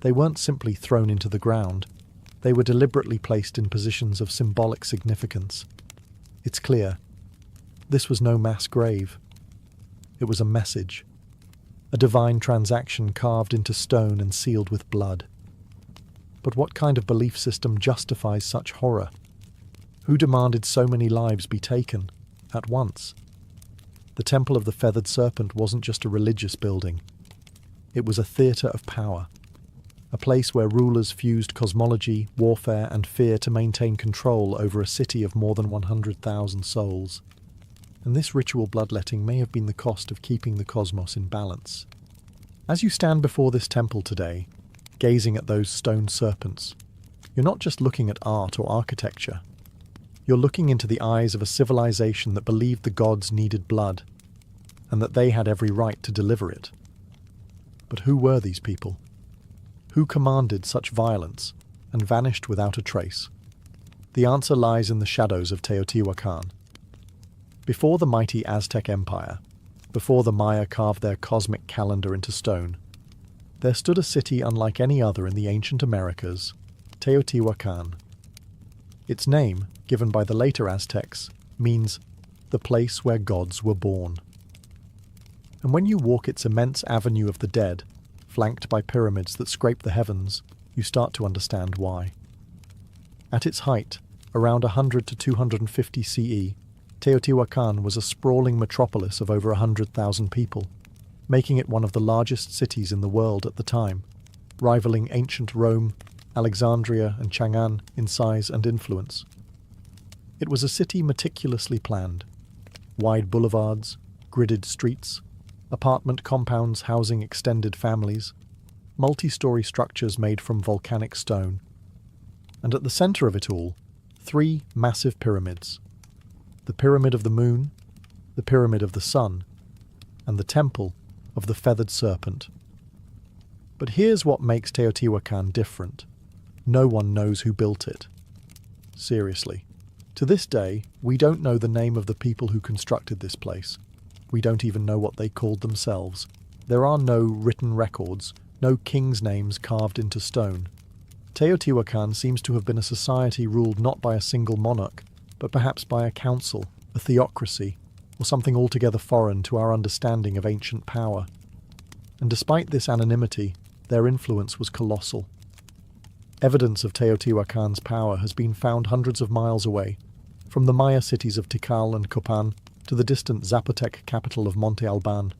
They weren't simply thrown into the ground, they were deliberately placed in positions of symbolic significance. It's clear, this was no mass grave. It was a message, a divine transaction carved into stone and sealed with blood. But what kind of belief system justifies such horror? Who demanded so many lives be taken, at once? The Temple of the Feathered Serpent wasn't just a religious building. It was a theatre of power, a place where rulers fused cosmology, warfare, and fear to maintain control over a city of more than 100,000 souls. And this ritual bloodletting may have been the cost of keeping the cosmos in balance. As you stand before this temple today, gazing at those stone serpents, you're not just looking at art or architecture. You're looking into the eyes of a civilization that believed the gods needed blood, and that they had every right to deliver it. But who were these people? Who commanded such violence and vanished without a trace? The answer lies in the shadows of Teotihuacan. Before the mighty Aztec Empire, before the Maya carved their cosmic calendar into stone, there stood a city unlike any other in the ancient Americas, Teotihuacan. Its name, given by the later Aztecs, means the place where gods were born. And when you walk its immense avenue of the dead, flanked by pyramids that scrape the heavens, you start to understand why. At its height, around 100 to 250 CE, Teotihuacan was a sprawling metropolis of over 100,000 people, making it one of the largest cities in the world at the time, rivaling ancient Rome, Alexandria, and Chang'an in size and influence. It was a city meticulously planned. Wide boulevards, gridded streets, apartment compounds housing extended families, multi-story structures made from volcanic stone. And at the center of it all, 3 massive pyramids. The Pyramid of the Moon, the Pyramid of the Sun, and the Temple of the Feathered Serpent. But here's what makes Teotihuacan different. No one knows who built it. Seriously. To this day, we don't know the name of the people who constructed this place. We don't even know what they called themselves. There are no written records, no kings' names carved into stone. Teotihuacan seems to have been a society ruled not by a single monarch, but perhaps by a council, a theocracy, or something altogether foreign to our understanding of ancient power. And despite this anonymity, their influence was colossal. Evidence of Teotihuacan's power has been found hundreds of miles away, from the Maya cities of Tikal and Copan to the distant Zapotec capital of Monte Alban.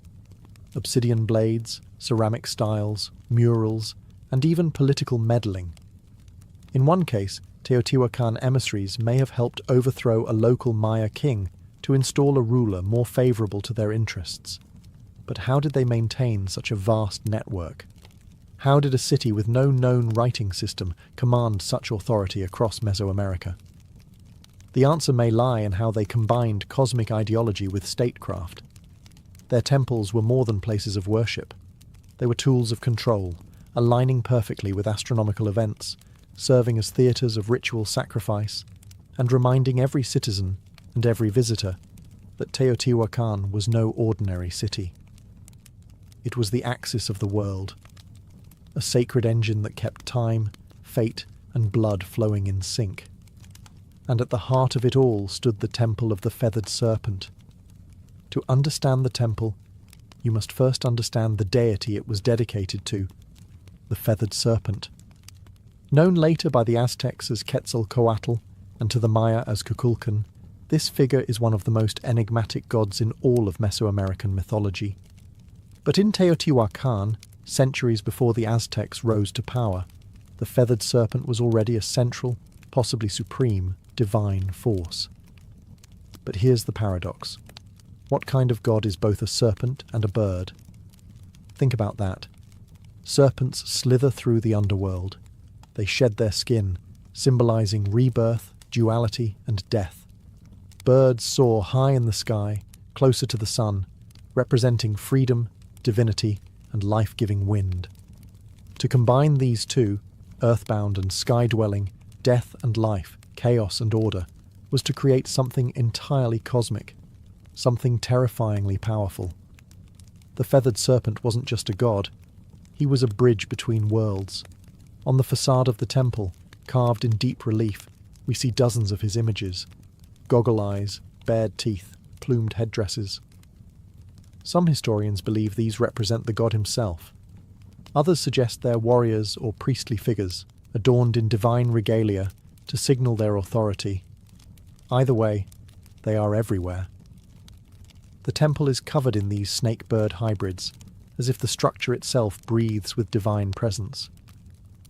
Obsidian blades, ceramic styles, murals, and even political meddling. In one case, Teotihuacan emissaries may have helped overthrow a local Maya king to install a ruler more favourable to their interests. But how did they maintain such a vast network? How did a city with no known writing system command such authority across Mesoamerica? The answer may lie in how they combined cosmic ideology with statecraft. Their temples were more than places of worship. They were tools of control, aligning perfectly with astronomical events, serving as theatres of ritual sacrifice, and reminding every citizen and every visitor that Teotihuacan was no ordinary city. It was the axis of the world, a sacred engine that kept time, fate, and blood flowing in sync. And at the heart of it all stood the Temple of the Feathered Serpent. To understand the temple, you must first understand the deity it was dedicated to, the Feathered Serpent. Known later by the Aztecs as Quetzalcoatl and to the Maya as Kukulkan, this figure is one of the most enigmatic gods in all of Mesoamerican mythology. But in Teotihuacan, centuries before the Aztecs rose to power, the Feathered Serpent was already a central, possibly supreme, divine force. But here's the paradox. What kind of god is both a serpent and a bird? Think about that. Serpents slither through the underworld. They shed their skin, symbolizing rebirth, duality, and death. Birds soar high in the sky, closer to the sun, representing freedom, divinity, and life-giving wind. To combine these two, earthbound and sky-dwelling, death and life, chaos and order, was to create something entirely cosmic, something terrifyingly powerful. The feathered serpent wasn't just a god, he was a bridge between worlds. On the facade of the temple, carved in deep relief, we see dozens of his images: goggle eyes, bared teeth, plumed headdresses. Some historians believe these represent the god himself. Others suggest they're warriors or priestly figures, adorned in divine regalia to signal their authority. Either way, they are everywhere. The temple is covered in these snake-bird hybrids, as if the structure itself breathes with divine presence.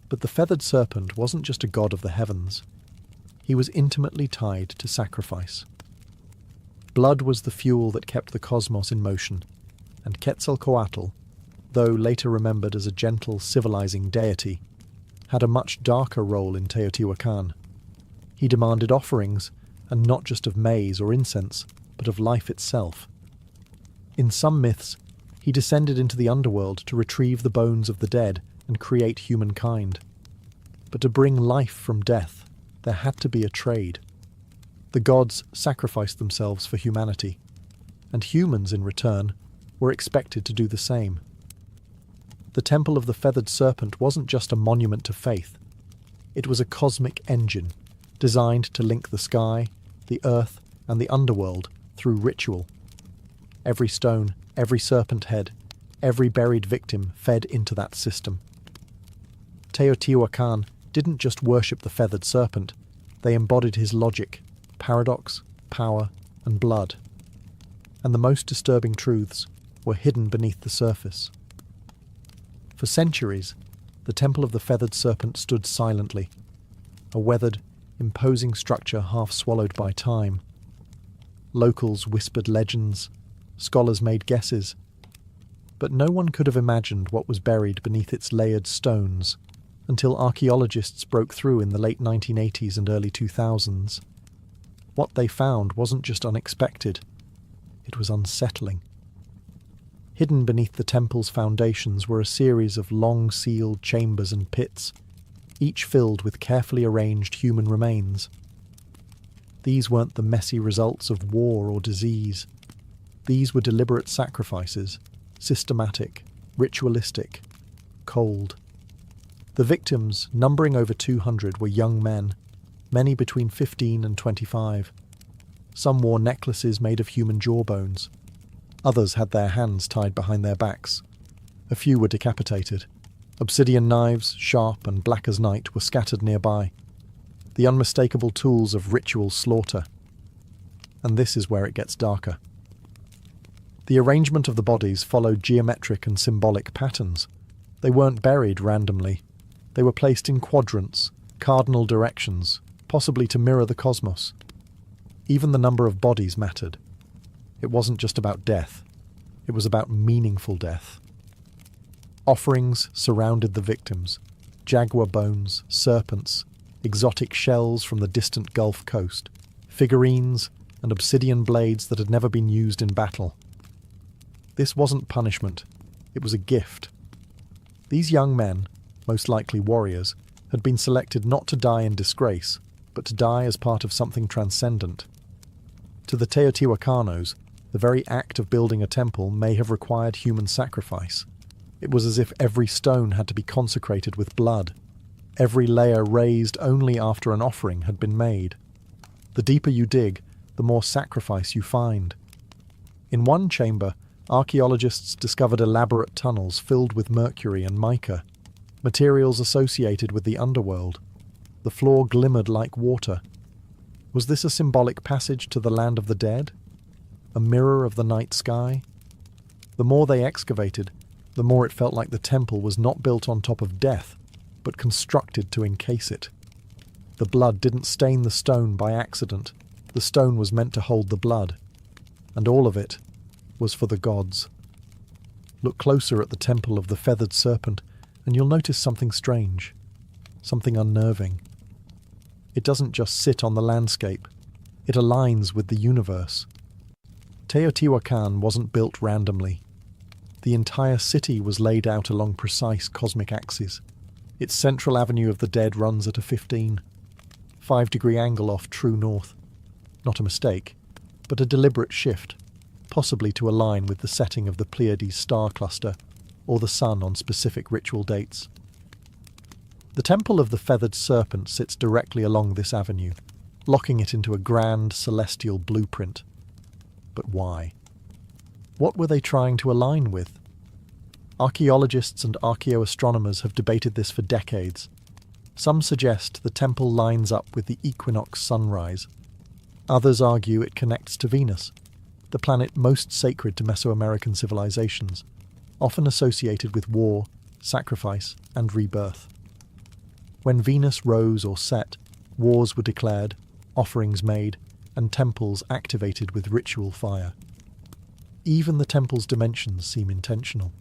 But the feathered serpent wasn't just a god of the heavens. He was intimately tied to sacrifice. Blood was the fuel that kept the cosmos in motion, and Quetzalcoatl, though later remembered as a gentle, civilizing deity, had a much darker role in Teotihuacan. He demanded offerings, and not just of maize or incense, but of life itself. In some myths, he descended into the underworld to retrieve the bones of the dead and create humankind. But to bring life from death, there had to be a trade. The gods sacrificed themselves for humanity, and humans, in return, were expected to do the same. The Temple of the Feathered Serpent wasn't just a monument to faith. It was a cosmic engine, designed to link the sky, the earth, and the underworld through ritual. Every stone, every serpent head, every buried victim fed into that system. Teotihuacan didn't just worship the feathered serpent, they embodied his logic, paradox, power, and blood. And the most disturbing truths were hidden beneath the surface. For centuries, the Temple of the Feathered Serpent stood silently, a weathered, imposing structure half swallowed by time. Locals whispered legends, scholars made guesses, but no one could have imagined what was buried beneath its layered stones until archaeologists broke through in the late 1980s and early 2000s. What they found wasn't just unexpected, it was unsettling. Hidden beneath the temple's foundations were a series of long-sealed chambers and pits, each filled with carefully arranged human remains. These weren't the messy results of war or disease. These were deliberate sacrifices, systematic, ritualistic, cold. The victims, numbering over 200, were young men, many between 15 and 25. Some wore necklaces made of human jawbones. Others had their hands tied behind their backs. A few were decapitated. Obsidian knives, sharp and black as night, were scattered nearby. The unmistakable tools of ritual slaughter. And this is where it gets darker. The arrangement of the bodies followed geometric and symbolic patterns. They weren't buried randomly. They were placed in quadrants, cardinal directions, possibly to mirror the cosmos. Even the number of bodies mattered. It wasn't just about death. It was about meaningful death. Offerings surrounded the victims: jaguar bones, serpents, exotic shells from the distant Gulf Coast, figurines, and obsidian blades that had never been used in battle. This wasn't punishment. It was a gift. These young men, most likely warriors, had been selected not to die in disgrace, but to die as part of something transcendent. To the Teotihuacanos, the very act of building a temple may have required human sacrifice. It was as if every stone had to be consecrated with blood, every layer raised only after an offering had been made. The deeper you dig, the more sacrifice you find. In one chamber, archaeologists discovered elaborate tunnels filled with mercury and mica, materials associated with the underworld. The floor glimmered like water. Was this a symbolic passage to the land of the dead? A mirror of the night sky? The more they excavated, the more it felt like the temple was not built on top of death, but constructed to encase it. The blood didn't stain the stone by accident. The stone was meant to hold the blood. And all of it was for the gods. Look closer at the Temple of the Feathered Serpent, and you'll notice something strange, something unnerving. It doesn't just sit on the landscape, it aligns with the universe. Teotihuacan wasn't built randomly. The entire city was laid out along precise cosmic axes. Its central avenue of the dead runs at a 5-degree angle off true north. Not a mistake, but a deliberate shift, possibly to align with the setting of the Pleiades star cluster or the sun on specific ritual dates. The Temple of the Feathered Serpent sits directly along this avenue, locking it into a grand celestial blueprint. But why? What were they trying to align with? Archaeologists and archaeoastronomers have debated this for decades. Some suggest the temple lines up with the equinox sunrise. Others argue it connects to Venus, the planet most sacred to Mesoamerican civilizations, often associated with war, sacrifice, and rebirth. When Venus rose or set, wars were declared, offerings made, and temples activated with ritual fire. Even the temple's dimensions seem intentional.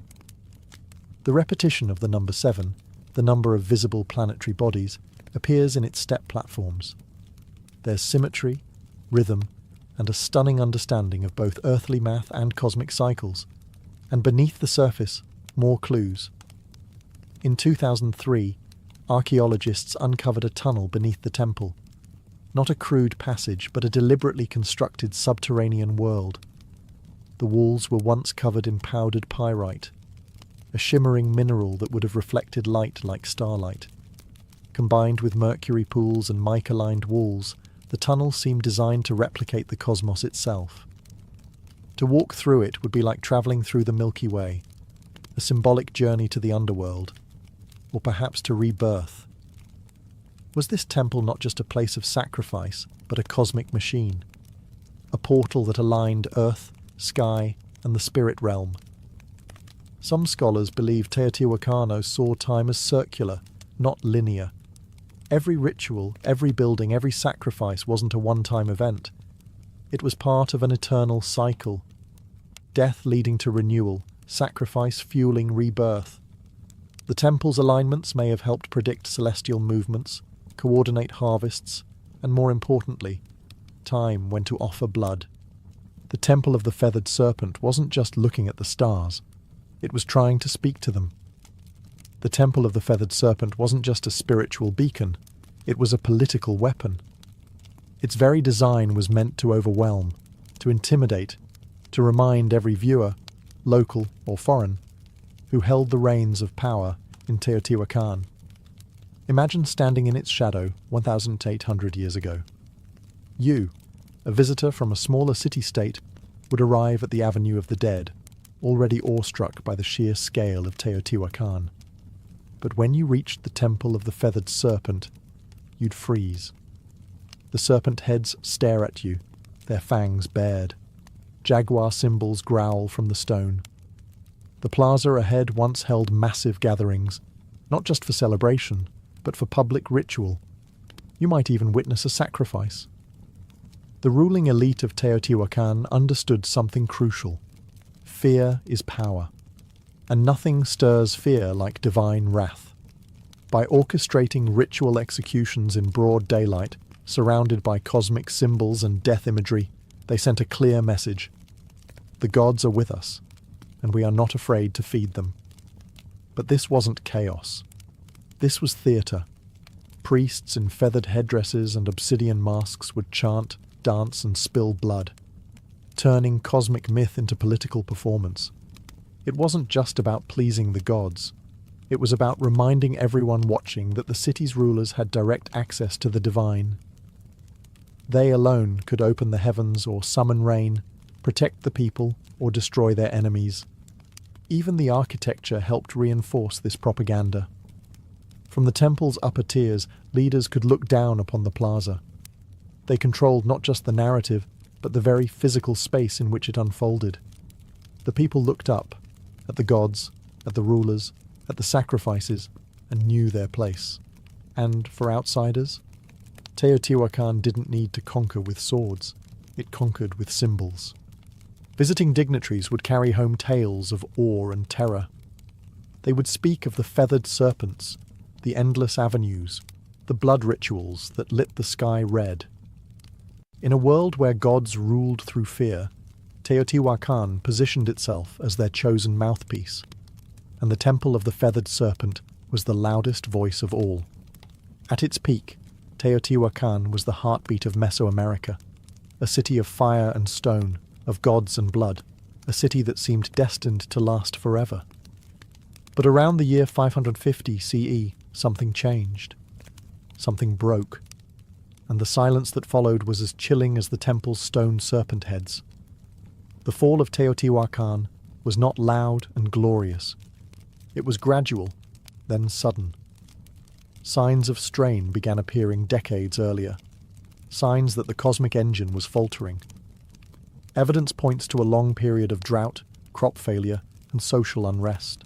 The repetition of the number 7, the number of visible planetary bodies, appears in its step platforms. There's symmetry, rhythm, and a stunning understanding of both earthly math and cosmic cycles. And beneath the surface, more clues. In 2003, archaeologists uncovered a tunnel beneath the temple. Not a crude passage, but a deliberately constructed subterranean world. The walls were once covered in powdered pyrite, a shimmering mineral that would have reflected light like starlight. Combined with mercury pools and mica-lined walls, the tunnel seemed designed to replicate the cosmos itself. To walk through it would be like travelling through the Milky Way, a symbolic journey to the underworld, or perhaps to rebirth. Was this temple not just a place of sacrifice, but a cosmic machine? A portal that aligned earth, sky, and the spirit realm? Some scholars believe Teotihuacano saw time as circular, not linear. Every ritual, every building, every sacrifice wasn't a one-time event. It was part of an eternal cycle. Death leading to renewal, sacrifice fueling rebirth. The temple's alignments may have helped predict celestial movements, coordinate harvests, and more importantly, time when to offer blood. The Temple of the Feathered Serpent wasn't just looking at the stars. It was trying to speak to them. The Temple of the Feathered Serpent wasn't just a spiritual beacon. It was a political weapon. Its very design was meant to overwhelm, to intimidate, to remind every viewer, local or foreign, who held the reins of power in Teotihuacan. Imagine standing in its shadow 1,800 years ago. You, a visitor from a smaller city-state, would arrive at the Avenue of the Dead, already awestruck by the sheer scale of Teotihuacan. But when you reached the Temple of the Feathered Serpent, you'd freeze. The serpent heads stare at you, their fangs bared. Jaguar symbols growl from the stone. The plaza ahead once held massive gatherings, not just for celebration, but for public ritual. You might even witness a sacrifice. The ruling elite of Teotihuacan understood something crucial. Fear is power, and nothing stirs fear like divine wrath. By orchestrating ritual executions in broad daylight, surrounded by cosmic symbols and death imagery, they sent a clear message. The gods are with us, and we are not afraid to feed them. But this wasn't chaos. This was theatre. Priests in feathered headdresses and obsidian masks would chant, dance, and spill blood, turning cosmic myth into political performance. It wasn't just about pleasing the gods. It was about reminding everyone watching that the city's rulers had direct access to the divine. They alone could open the heavens or summon rain, protect the people, or destroy their enemies. Even the architecture helped reinforce this propaganda. From the temple's upper tiers, leaders could look down upon the plaza. They controlled not just the narrative, but the very physical space in which it unfolded. The people looked up, at the gods, at the rulers, at the sacrifices, and knew their place. And for outsiders, Teotihuacan didn't need to conquer with swords. It conquered with symbols. Visiting dignitaries would carry home tales of awe and terror. They would speak of the feathered serpents, the endless avenues, the blood rituals that lit the sky red. In a world where gods ruled through fear, Teotihuacan positioned itself as their chosen mouthpiece, and the Temple of the Feathered Serpent was the loudest voice of all. At its peak, Teotihuacan was the heartbeat of Mesoamerica, a city of fire and stone, of gods and blood, a city that seemed destined to last forever. But around the year 550 CE, something changed. Something broke, and the silence that followed was as chilling as the temple's stone serpent heads. The fall of Teotihuacan was not loud and glorious. It was gradual, then sudden. Signs of strain began appearing decades earlier, signs that the cosmic engine was faltering. Evidence points to a long period of drought, crop failure, and social unrest.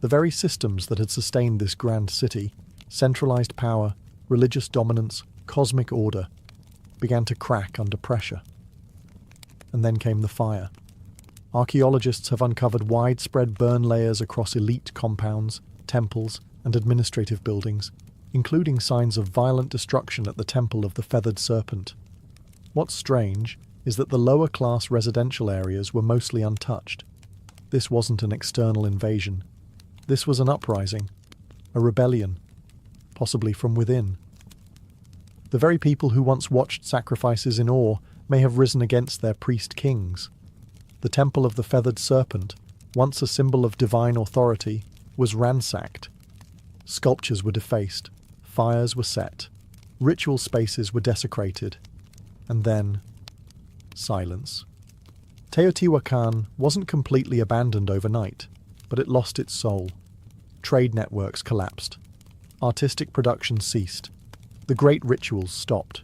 The very systems that had sustained this grand city, centralized power, religious dominance, cosmic order, began to crack under pressure. And then came the fire. Archaeologists have uncovered widespread burn layers across elite compounds, temples, and administrative buildings, including signs of violent destruction at the Temple of the Feathered Serpent. What's strange is that the lower-class residential areas were mostly untouched. This wasn't an external invasion. This was an uprising, a rebellion, possibly from within. The very people who once watched sacrifices in awe may have risen against their priest-kings. The Temple of the Feathered Serpent, once a symbol of divine authority, was ransacked. Sculptures were defaced, fires were set, ritual spaces were desecrated, and then silence. Teotihuacan wasn't completely abandoned overnight, but it lost its soul. Trade networks collapsed. Artistic production ceased. The great rituals stopped.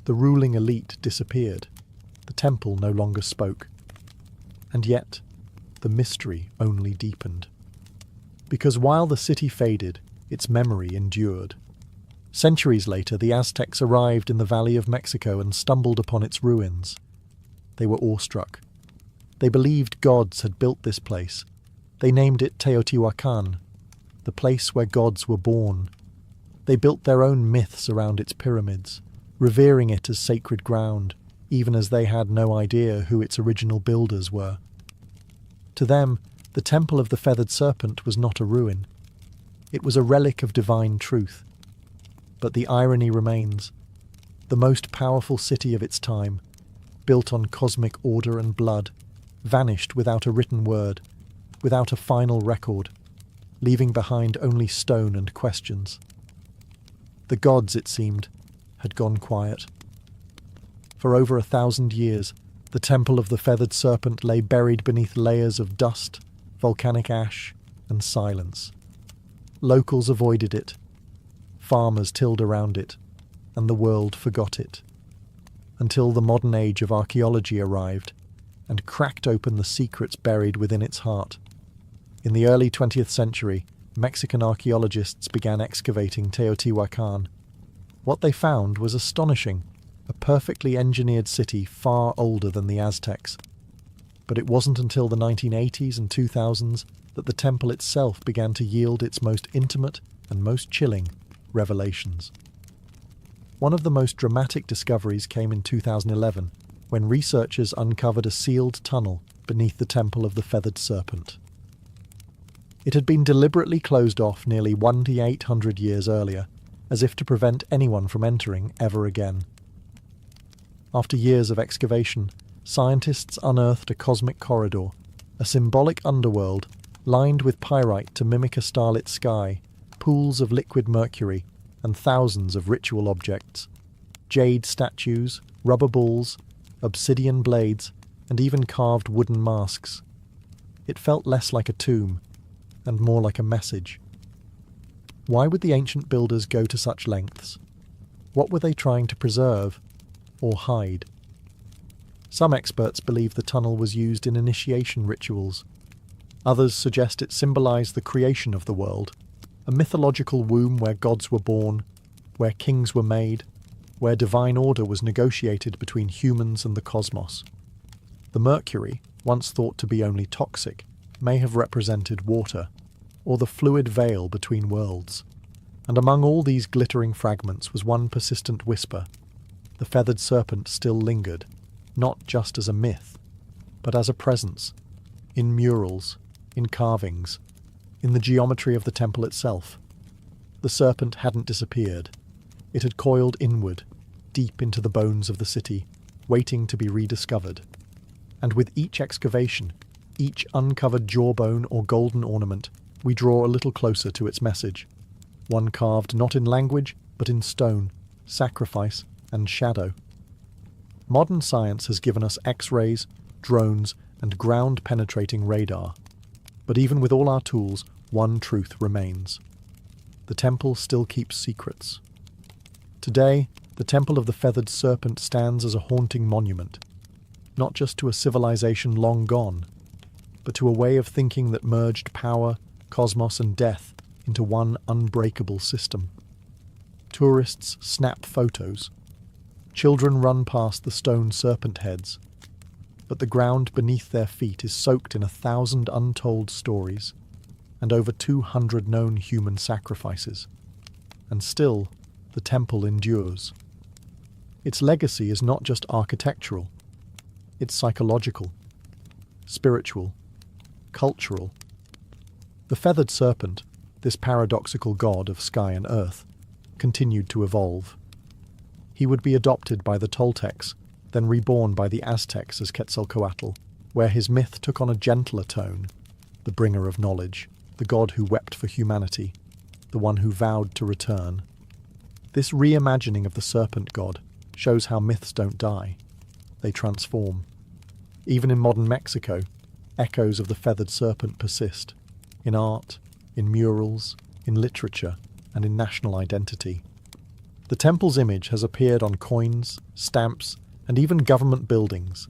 The ruling elite disappeared. The temple no longer spoke. And yet, the mystery only deepened. Because while the city faded, its memory endured. Centuries later, the Aztecs arrived in the Valley of Mexico and stumbled upon its ruins. They were awestruck. They believed gods had built this place. They named it Teotihuacan, the place where gods were born. They built their own myths around its pyramids, revering it as sacred ground, even as they had no idea who its original builders were. To them, the Temple of the Feathered Serpent was not a ruin. It was a relic of divine truth. But the irony remains. The most powerful city of its time, built on cosmic order and blood, vanished without a written word, without a final record, leaving behind only stone and questions. The gods, it seemed, had gone quiet. For over 1,000 years, the Temple of the Feathered Serpent lay buried beneath layers of dust, volcanic ash, and silence. Locals avoided it. Farmers tilled around it, and the world forgot it. Until the modern age of archaeology arrived and cracked open the secrets buried within its heart. In the early 20th century, Mexican archaeologists began excavating Teotihuacan. What they found was astonishing, a perfectly engineered city far older than the Aztecs. But it wasn't until the 1980s and 2000s that the temple itself began to yield its most intimate and most chilling revelations. One of the most dramatic discoveries came in 2011, when researchers uncovered a sealed tunnel beneath the Temple of the Feathered Serpent. It had been deliberately closed off nearly 1,800 years earlier, as if to prevent anyone from entering ever again. After years of excavation, scientists unearthed a cosmic corridor, a symbolic underworld lined with pyrite to mimic a starlit sky, pools of liquid mercury, and thousands of ritual objects. Jade statues, rubber balls, obsidian blades, and even carved wooden masks. It felt less like a tomb, and more like a message. Why would the ancient builders go to such lengths? What were they trying to preserve, or hide? Some experts believe the tunnel was used in initiation rituals. Others suggest it symbolized the creation of the world, a mythological womb where gods were born, where kings were made, where divine order was negotiated between humans and the cosmos. The mercury, once thought to be only toxic, may have represented water, or the fluid veil between worlds. And among all these glittering fragments was one persistent whisper. The feathered serpent still lingered, not just as a myth, but as a presence, in murals, in carvings, in the geometry of the temple itself. The serpent hadn't disappeared. It had coiled inward, deep into the bones of the city, waiting to be rediscovered. And with each excavation, each uncovered jawbone or golden ornament, we draw a little closer to its message. One carved not in language, but in stone, sacrifice, and shadow. Modern science has given us X-rays, drones, and ground-penetrating radar. But even with all our tools, one truth remains. The temple still keeps secrets. Today, the Temple of the Feathered Serpent stands as a haunting monument, not just to a civilization long gone, but to a way of thinking that merged power, cosmos, and death into one unbreakable system. Tourists snap photos. Children run past the stone serpent heads. But the ground beneath their feet is soaked in 1,000 untold stories and over 200 known human sacrifices. And still, the temple endures. Its legacy is not just architectural. It's psychological, spiritual, cultural. The feathered serpent, this paradoxical god of sky and earth, continued to evolve. He would be adopted by the Toltecs, then reborn by the Aztecs as Quetzalcoatl, where his myth took on a gentler tone, the bringer of knowledge, the god who wept for humanity, the one who vowed to return. This reimagining of the serpent god shows how myths don't die. They transform. Even in modern Mexico, echoes of the feathered serpent persist, in art, in murals, in literature, and in national identity. The temple's image has appeared on coins, stamps, and even government buildings.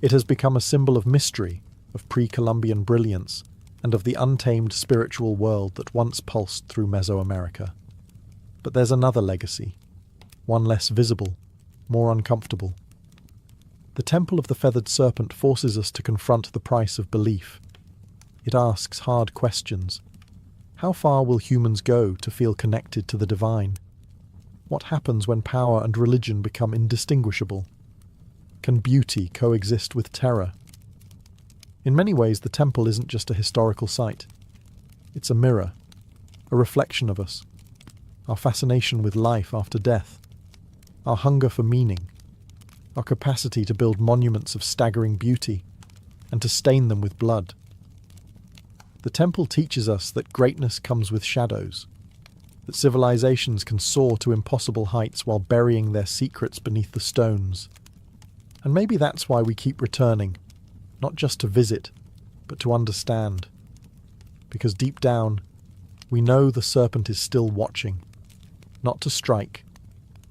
It has become a symbol of mystery, of pre-Columbian brilliance, and of the untamed spiritual world that once pulsed through Mesoamerica. But there's another legacy, one less visible, more uncomfortable. The Temple of the Feathered Serpent forces us to confront the price of belief. It asks hard questions. How far will humans go to feel connected to the divine? What happens when power and religion become indistinguishable? Can beauty coexist with terror? In many ways, the temple isn't just a historical site. It's a mirror, a reflection of us, our fascination with life after death, our hunger for meaning, our capacity to build monuments of staggering beauty and to stain them with blood. The temple teaches us that greatness comes with shadows, that civilizations can soar to impossible heights while burying their secrets beneath the stones. And maybe that's why we keep returning, not just to visit, but to understand. Because deep down, we know the serpent is still watching, not to strike,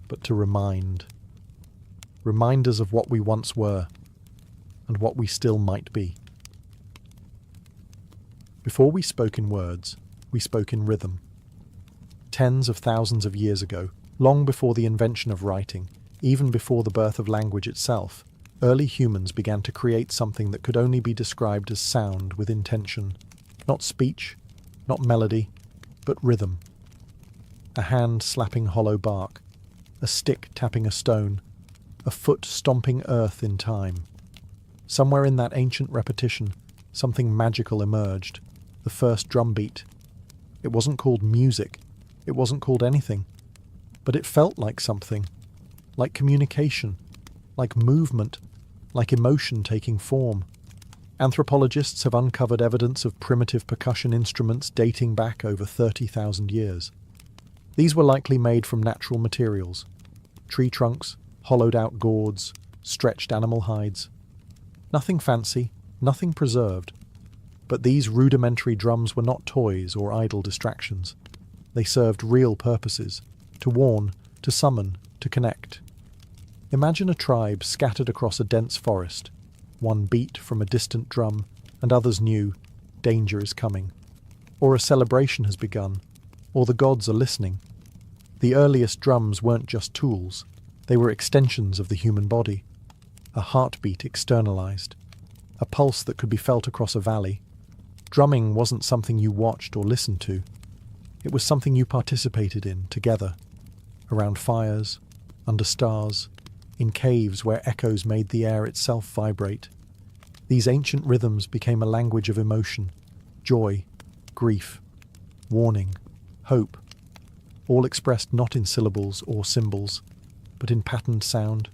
but to remind. Reminders of what we once were, and what we still might be. Before we spoke in words, we spoke in rhythm. Tens of thousands of years ago, long before the invention of writing, even before the birth of language itself, early humans began to create something that could only be described as sound with intention. Not speech, not melody, but rhythm. A hand slapping hollow bark, a stick tapping a stone, a foot stomping earth in time. Somewhere in that ancient repetition, something magical emerged, the first drumbeat. It wasn't called music, it wasn't called anything, but it felt like something, like communication, like movement, like emotion taking form. Anthropologists have uncovered evidence of primitive percussion instruments dating back over 30,000 years. These were likely made from natural materials, tree trunks, hollowed-out gourds, stretched animal hides. Nothing fancy, nothing preserved. But these rudimentary drums were not toys or idle distractions. They served real purposes, to warn, to summon, to connect. Imagine a tribe scattered across a dense forest. One beat from a distant drum, and others knew danger is coming. Or a celebration has begun, or the gods are listening. The earliest drums weren't just tools, they were extensions of the human body. A heartbeat externalized, a pulse that could be felt across a valley. Drumming wasn't something you watched or listened to. It was something you participated in together, around fires, under stars, in caves where echoes made the air itself vibrate. These ancient rhythms became a language of emotion, joy, grief, warning, hope, all expressed not in syllables or symbols, but in patterned sound.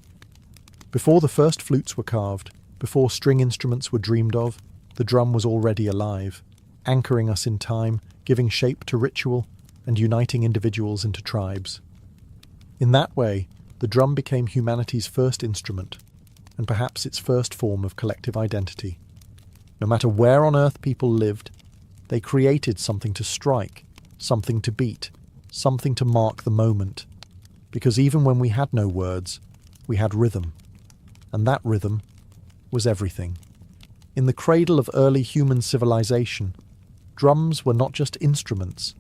Before the first flutes were carved, before string instruments were dreamed of, the drum was already alive, anchoring us in time, giving shape to ritual, and uniting individuals into tribes. In that way, the drum became humanity's first instrument, and perhaps its first form of collective identity. No matter where on earth people lived, they created something to strike, something to beat, something to mark the moment. Because even when we had no words, we had rhythm. And that rhythm was everything. In the cradle of early human civilization, drums were not just instruments,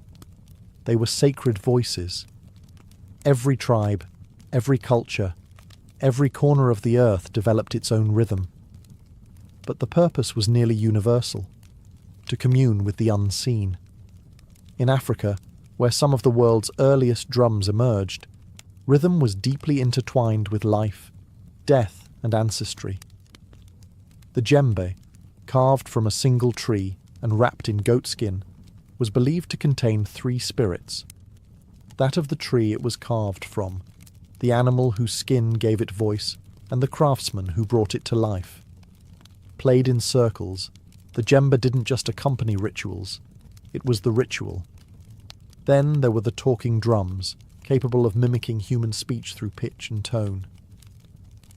they were sacred voices. Every tribe, every culture, every corner of the earth developed its own rhythm. But the purpose was nearly universal, to commune with the unseen. In Africa, where some of the world's earliest drums emerged, rhythm was deeply intertwined with life, death, and ancestry. The djembe, carved from a single tree and wrapped in goatskin, was believed to contain three spirits: that of the tree it was carved from, the animal whose skin gave it voice, and the craftsman who brought it to life. Played in circles, the djembe didn't just accompany rituals, it was the ritual. Then there were the talking drums, capable of mimicking human speech through pitch and tone.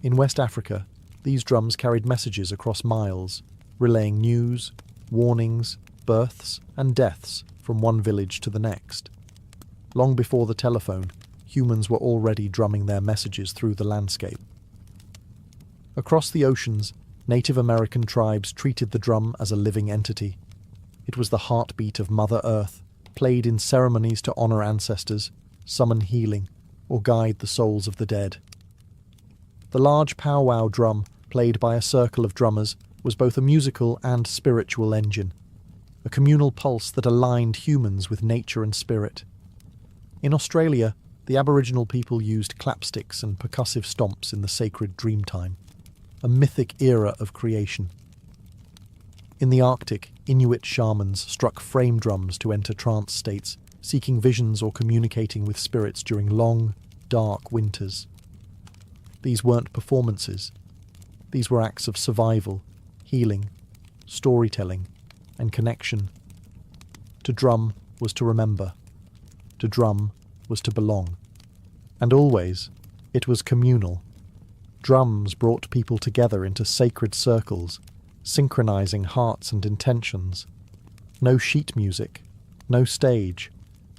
In West Africa, these drums carried messages across miles, relaying news, warnings, births, and deaths from one village to the next. Long before the telephone, humans were already drumming their messages through the landscape. Across the oceans, Native American tribes treated the drum as a living entity. It was the heartbeat of Mother Earth, played in ceremonies to honor ancestors, summon healing, or guide the souls of the dead. The large powwow drum, played by a circle of drummers, was both a musical and spiritual engine, a communal pulse that aligned humans with nature and spirit. In Australia, the Aboriginal people used clapsticks and percussive stomps in the sacred dreamtime, a mythic era of creation. In the Arctic, Inuit shamans struck frame drums to enter trance states, seeking visions or communicating with spirits during long, dark winters. These weren't performances. These were acts of survival, healing, storytelling, and connection. To drum was to remember. To drum was to belong. And always, it was communal. Drums brought people together into sacred circles, synchronizing hearts and intentions. No sheet music, no stage,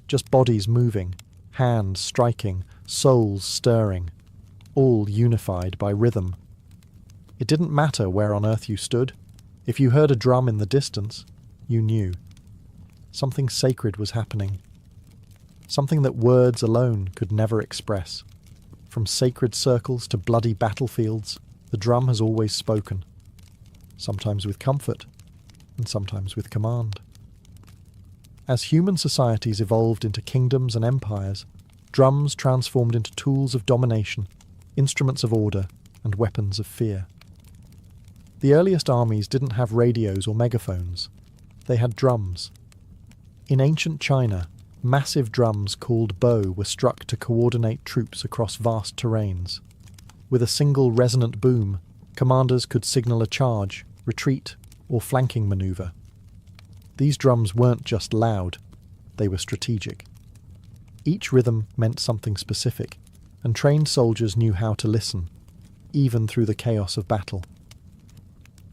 just bodies moving, hands striking, souls stirring, all unified by rhythm. It didn't matter where on earth you stood. If you heard a drum in the distance, you knew. Something sacred was happening. Something that words alone could never express. From sacred circles to bloody battlefields, the drum has always spoken. Sometimes with comfort, and sometimes with command. As human societies evolved into kingdoms and empires, drums transformed into tools of domination, instruments of order, and weapons of fear. The earliest armies didn't have radios or megaphones. They had drums. In ancient China, massive drums called bo were struck to coordinate troops across vast terrains. With a single resonant boom, commanders could signal a charge, retreat, or flanking maneuver. These drums weren't just loud, they were strategic. Each rhythm meant something specific, and trained soldiers knew how to listen, even through the chaos of battle.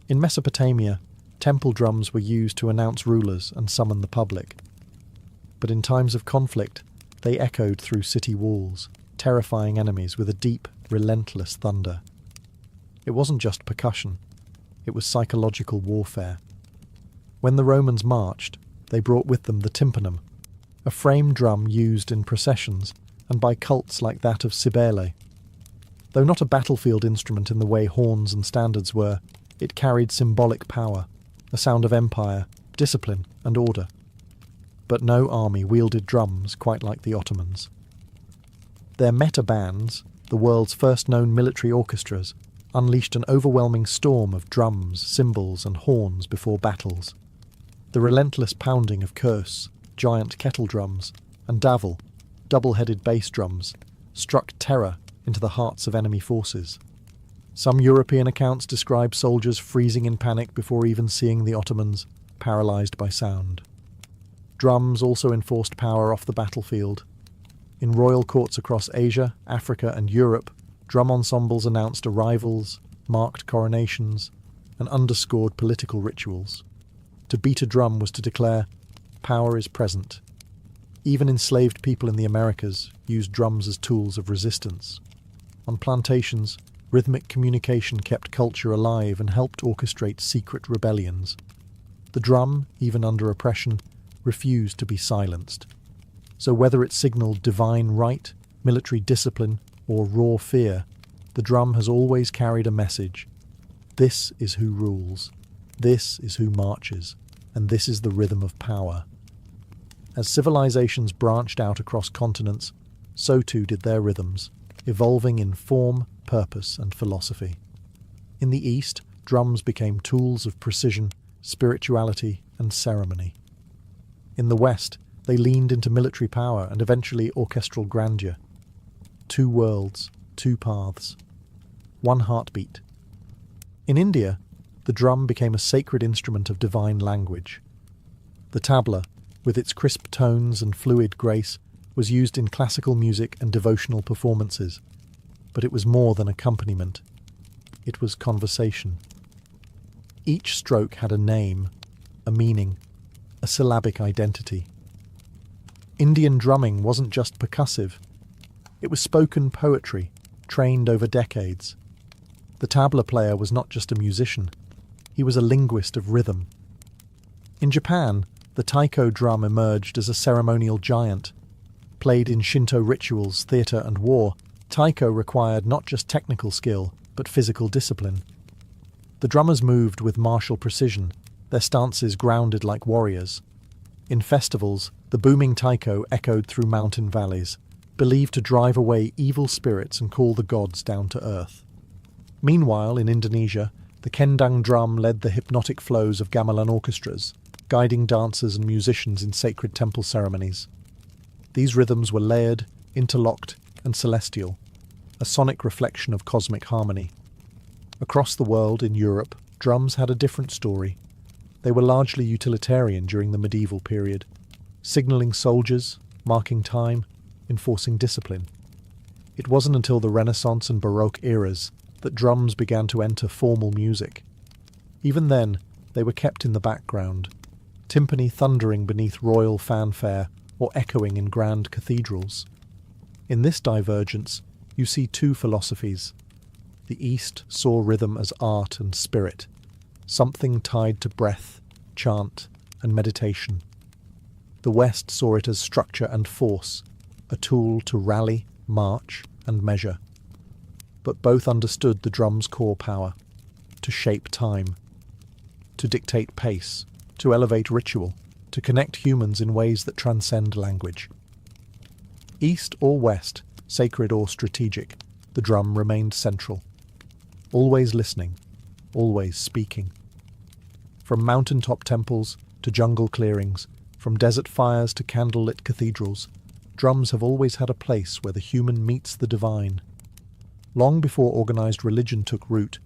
In Mesopotamia, temple drums were used to announce rulers and summon the public. But in times of conflict, they echoed through city walls, terrifying enemies with a deep, relentless thunder. It wasn't just percussion, it was psychological warfare. When the Romans marched, they brought with them the tympanum, a frame drum used in processions and by cults like that of Cybele. Though not a battlefield instrument in the way horns and standards were, it carried symbolic power, a sound of empire, discipline, and order. But no army wielded drums quite like the Ottomans. Their meta bands, the world's first known military orchestras, unleashed an overwhelming storm of drums, cymbals, and horns before battles. The relentless pounding of curse, giant kettle drums, and davil, double-headed bass drums, struck terror into the hearts of enemy forces. Some European accounts describe soldiers freezing in panic before even seeing the Ottomans, paralysed by sound. Drums also enforced power off the battlefield. In royal courts across Asia, Africa, and Europe, drum ensembles announced arrivals, marked coronations, and underscored political rituals. To beat a drum was to declare, power is present. Even enslaved people in the Americas used drums as tools of resistance. On plantations, rhythmic communication kept culture alive and helped orchestrate secret rebellions. The drum, even under oppression, refused to be silenced. So whether it signaled divine right, military discipline, or raw fear, the drum has always carried a message. This is who rules. This is who marches. And this is the rhythm of power. As civilizations branched out across continents, so too did their rhythms, evolving in form, purpose, and philosophy. In the East, drums became tools of precision, spirituality, and ceremony. In the West, they leaned into military power and eventually orchestral grandeur. Two worlds, two paths, one heartbeat. In India, the drum became a sacred instrument of divine language. The tabla, with its crisp tones and fluid grace, was used in classical music and devotional performances, but it was more than accompaniment. It was conversation. Each stroke had a name, a meaning, a syllabic identity. Indian drumming wasn't just percussive. It was spoken poetry, trained over decades. The tabla player was not just a musician. He was a linguist of rhythm. In Japan, the taiko drum emerged as a ceremonial giant. Played in Shinto rituals, theatre and war, taiko required not just technical skill, but physical discipline. The drummers moved with martial precision, their stances grounded like warriors. In festivals, the booming taiko echoed through mountain valleys, believed to drive away evil spirits and call the gods down to earth. Meanwhile, in Indonesia, the kendang drum led the hypnotic flows of gamelan orchestras, guiding dancers and musicians in sacred temple ceremonies. These rhythms were layered, interlocked, and celestial, a sonic reflection of cosmic harmony. Across the world, in Europe, drums had a different story. They were largely utilitarian during the medieval period, signalling soldiers, marking time, enforcing discipline. It wasn't until the Renaissance and Baroque eras that drums began to enter formal music. Even then, they were kept in the background, timpani thundering beneath royal fanfare or echoing in grand cathedrals. In this divergence, you see two philosophies. The East saw rhythm as art and spirit, something tied to breath, chant, and meditation. The West saw it as structure and force, a tool to rally, march, and measure. But both understood the drum's core power, to shape time, to dictate pace, to elevate ritual, to connect humans in ways that transcend language. East or West, sacred or strategic, the drum remained central. Always listening, always speaking. From mountaintop temples to jungle clearings, from desert fires to candlelit cathedrals, drums have always had a place where the human meets the divine. Long before organized religion took root,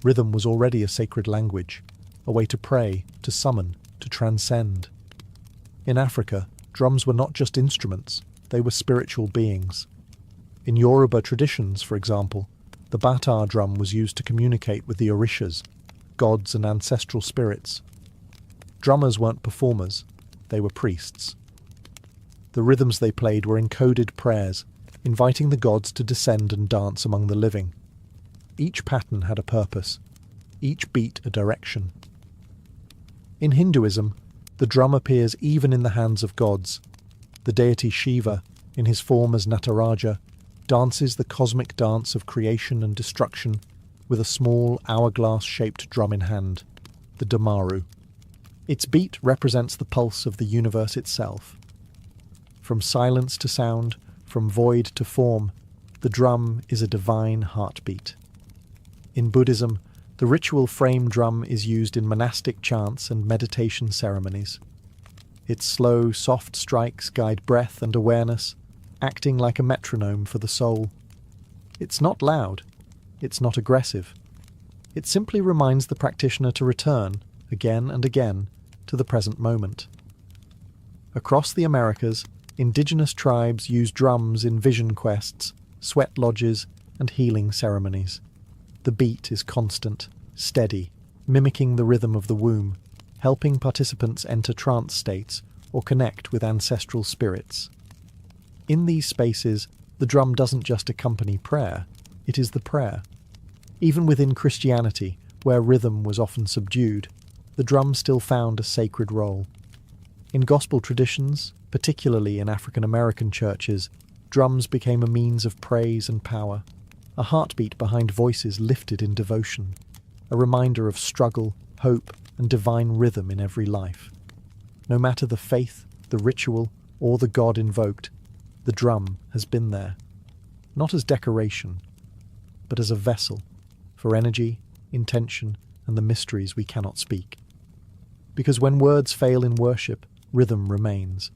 rhythm was already a sacred language, a way to pray, to summon, to transcend. In Africa, drums were not just instruments, they were spiritual beings. In Yoruba traditions, for example, the batar drum was used to communicate with the orishas, gods and ancestral spirits. Drummers weren't performers, they were priests. The rhythms they played were encoded prayers, inviting the gods to descend and dance among the living. Each pattern had a purpose, each beat a direction. In Hinduism, the drum appears even in the hands of gods. The deity Shiva, in his form as Nataraja, dances the cosmic dance of creation and destruction with a small hourglass-shaped drum in hand, the damaru. Its beat represents the pulse of the universe itself. From silence to sound, from void to form, the drum is a divine heartbeat. In Buddhism, The ritual frame drum is used in monastic chants and meditation ceremonies. Its slow, soft strikes guide breath and awareness, acting like a metronome for the soul. It's not loud. It's not aggressive. It simply reminds the practitioner to return, again and again, to the present moment. Across the Americas, indigenous tribes use drums in vision quests, sweat lodges, and healing ceremonies. The beat is constant, steady, mimicking the rhythm of the womb, helping participants enter trance states or connect with ancestral spirits. In these spaces, the drum doesn't just accompany prayer, it is the prayer. Even within Christianity, where rhythm was often subdued, the drum still found a sacred role. In gospel traditions, particularly in African American churches, drums became a means of praise and power, a heartbeat behind voices lifted in devotion, a reminder of struggle, hope, and divine rhythm in every life. No matter the faith, the ritual, or the God invoked, the drum has been there, not as decoration, but as a vessel for energy, intention, and the mysteries we cannot speak. Because when words fail in worship, rhythm remains,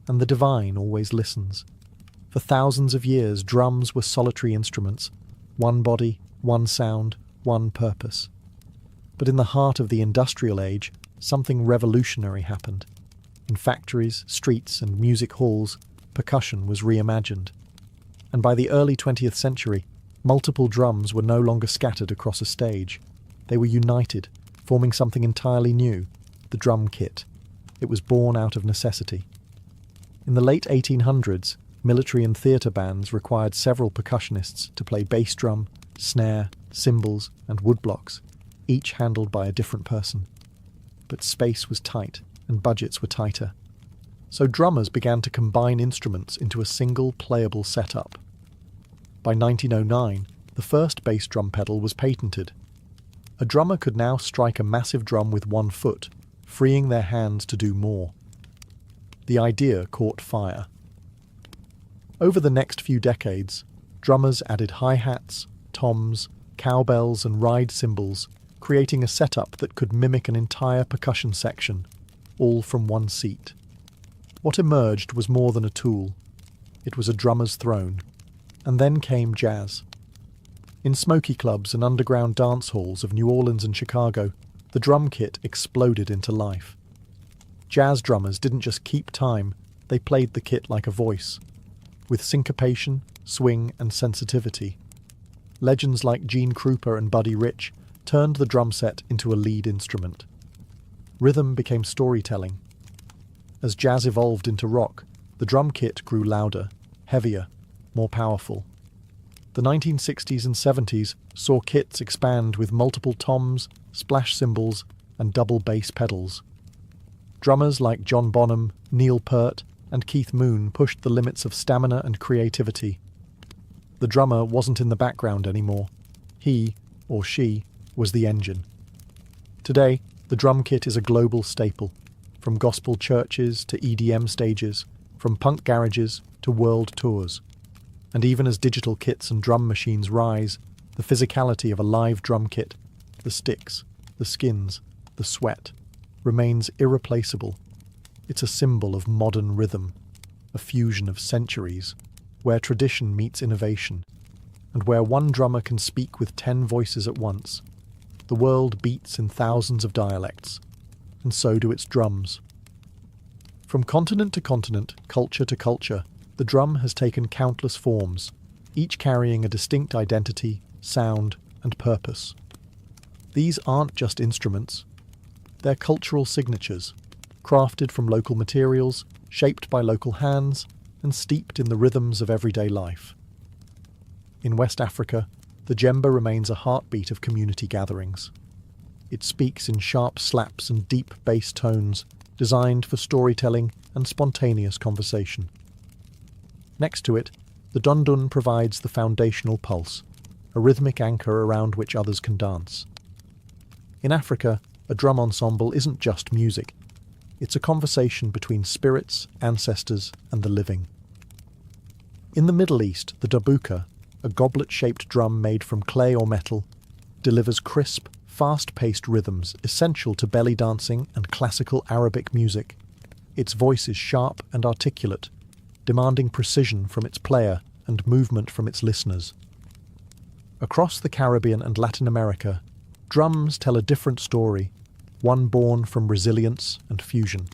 and the divine always listens. For thousands of years, drums were solitary instruments, one body, one sound, one purpose. But in the heart of the industrial age, something revolutionary happened. In factories, streets, and music halls, percussion was reimagined. And by the early 20th century, multiple drums were no longer scattered across a stage. They were united, forming something entirely new, the drum kit. It was born out of necessity. In the late 1800s, military and theatre bands required several percussionists to play bass drum, snare, cymbals, and woodblocks, each handled by a different person. But space was tight, and budgets were tighter. So drummers began to combine instruments into a single playable setup. By 1909, the first bass drum pedal was patented. A drummer could now strike a massive drum with one foot, freeing their hands to do more. The idea caught fire. Over the next few decades, drummers added hi-hats, toms, cowbells, and ride cymbals, creating a setup that could mimic an entire percussion section, all from one seat. What emerged was more than a tool. It was a drummer's throne. And then came jazz. In smoky clubs and underground dance halls of New Orleans and Chicago, the drum kit exploded into life. Jazz drummers didn't just keep time, they played the kit like a voice, with syncopation, swing, and sensitivity. Legends like Gene Krupa and Buddy Rich turned the drum set into a lead instrument. Rhythm became storytelling. As jazz evolved into rock, the drum kit grew louder, heavier, more powerful. The 1960s and 70s saw kits expand with multiple toms, splash cymbals, and double bass pedals. Drummers like John Bonham, Neil Peart, and Keith Moon pushed the limits of stamina and creativity. The drummer wasn't in the background anymore. He, or she, was the engine. Today, the drum kit is a global staple, from gospel churches to EDM stages, from punk garages to world tours. And even as digital kits and drum machines rise, the physicality of a live drum kit, the sticks, the skins, the sweat, remains irreplaceable. It's a symbol of modern rhythm, a fusion of centuries, where tradition meets innovation, and where one drummer can speak with 10 voices at once. The world beats in thousands of dialects, and so do its drums. From continent to continent, culture to culture, the drum has taken countless forms, each carrying a distinct identity, sound, and purpose. These aren't just instruments. They're cultural signatures, crafted from local materials, shaped by local hands, and steeped in the rhythms of everyday life. In West Africa, the djembe remains a heartbeat of community gatherings. It speaks in sharp slaps and deep bass tones, designed for storytelling and spontaneous conversation. Next to it, the dundun provides the foundational pulse, a rhythmic anchor around which others can dance. In Africa, a drum ensemble isn't just music. It's a conversation between spirits, ancestors, and the living. In the Middle East, the darbuka, a goblet-shaped drum made from clay or metal, delivers crisp, fast-paced rhythms essential to belly dancing and classical Arabic music. Its voice is sharp and articulate, demanding precision from its player and movement from its listeners. Across the Caribbean and Latin America, drums tell a different story, one born from resilience and fusion.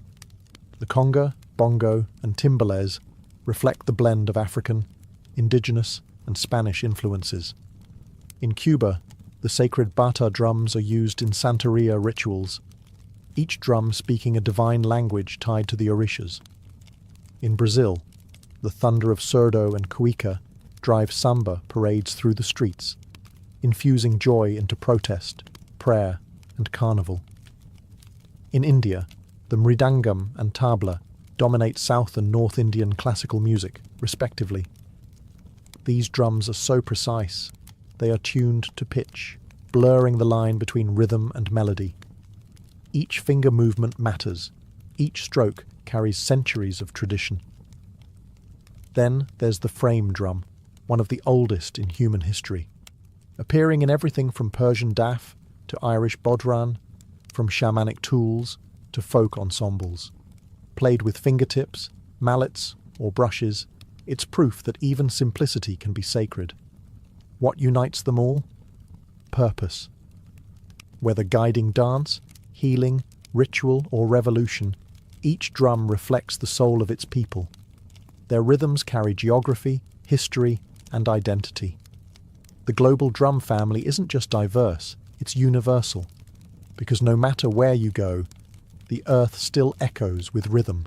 The conga, bongo, and timbales reflect the blend of African, indigenous, and Spanish influences. In Cuba, the sacred bata drums are used in Santeria rituals, each drum speaking a divine language tied to the orishas. In Brazil, the thunder of surdo and cuica drive samba parades through the streets, infusing joy into protest, prayer, and carnival. In India, the mridangam and tabla dominate South and North Indian classical music, respectively. These drums are so precise, they are tuned to pitch, blurring the line between rhythm and melody. Each finger movement matters, each stroke carries centuries of tradition. Then there's the frame drum, one of the oldest in human history, appearing in everything from Persian daf to Irish bodhran, from shamanic tools to folk ensembles. Played with fingertips, mallets, or brushes, it's proof that even simplicity can be sacred. What unites them all? Purpose. Whether guiding dance, healing, ritual, or revolution, each drum reflects the soul of its people. Their rhythms carry geography, history, and identity. The global drum family isn't just diverse, it's universal, because no matter where you go, the earth still echoes with rhythm.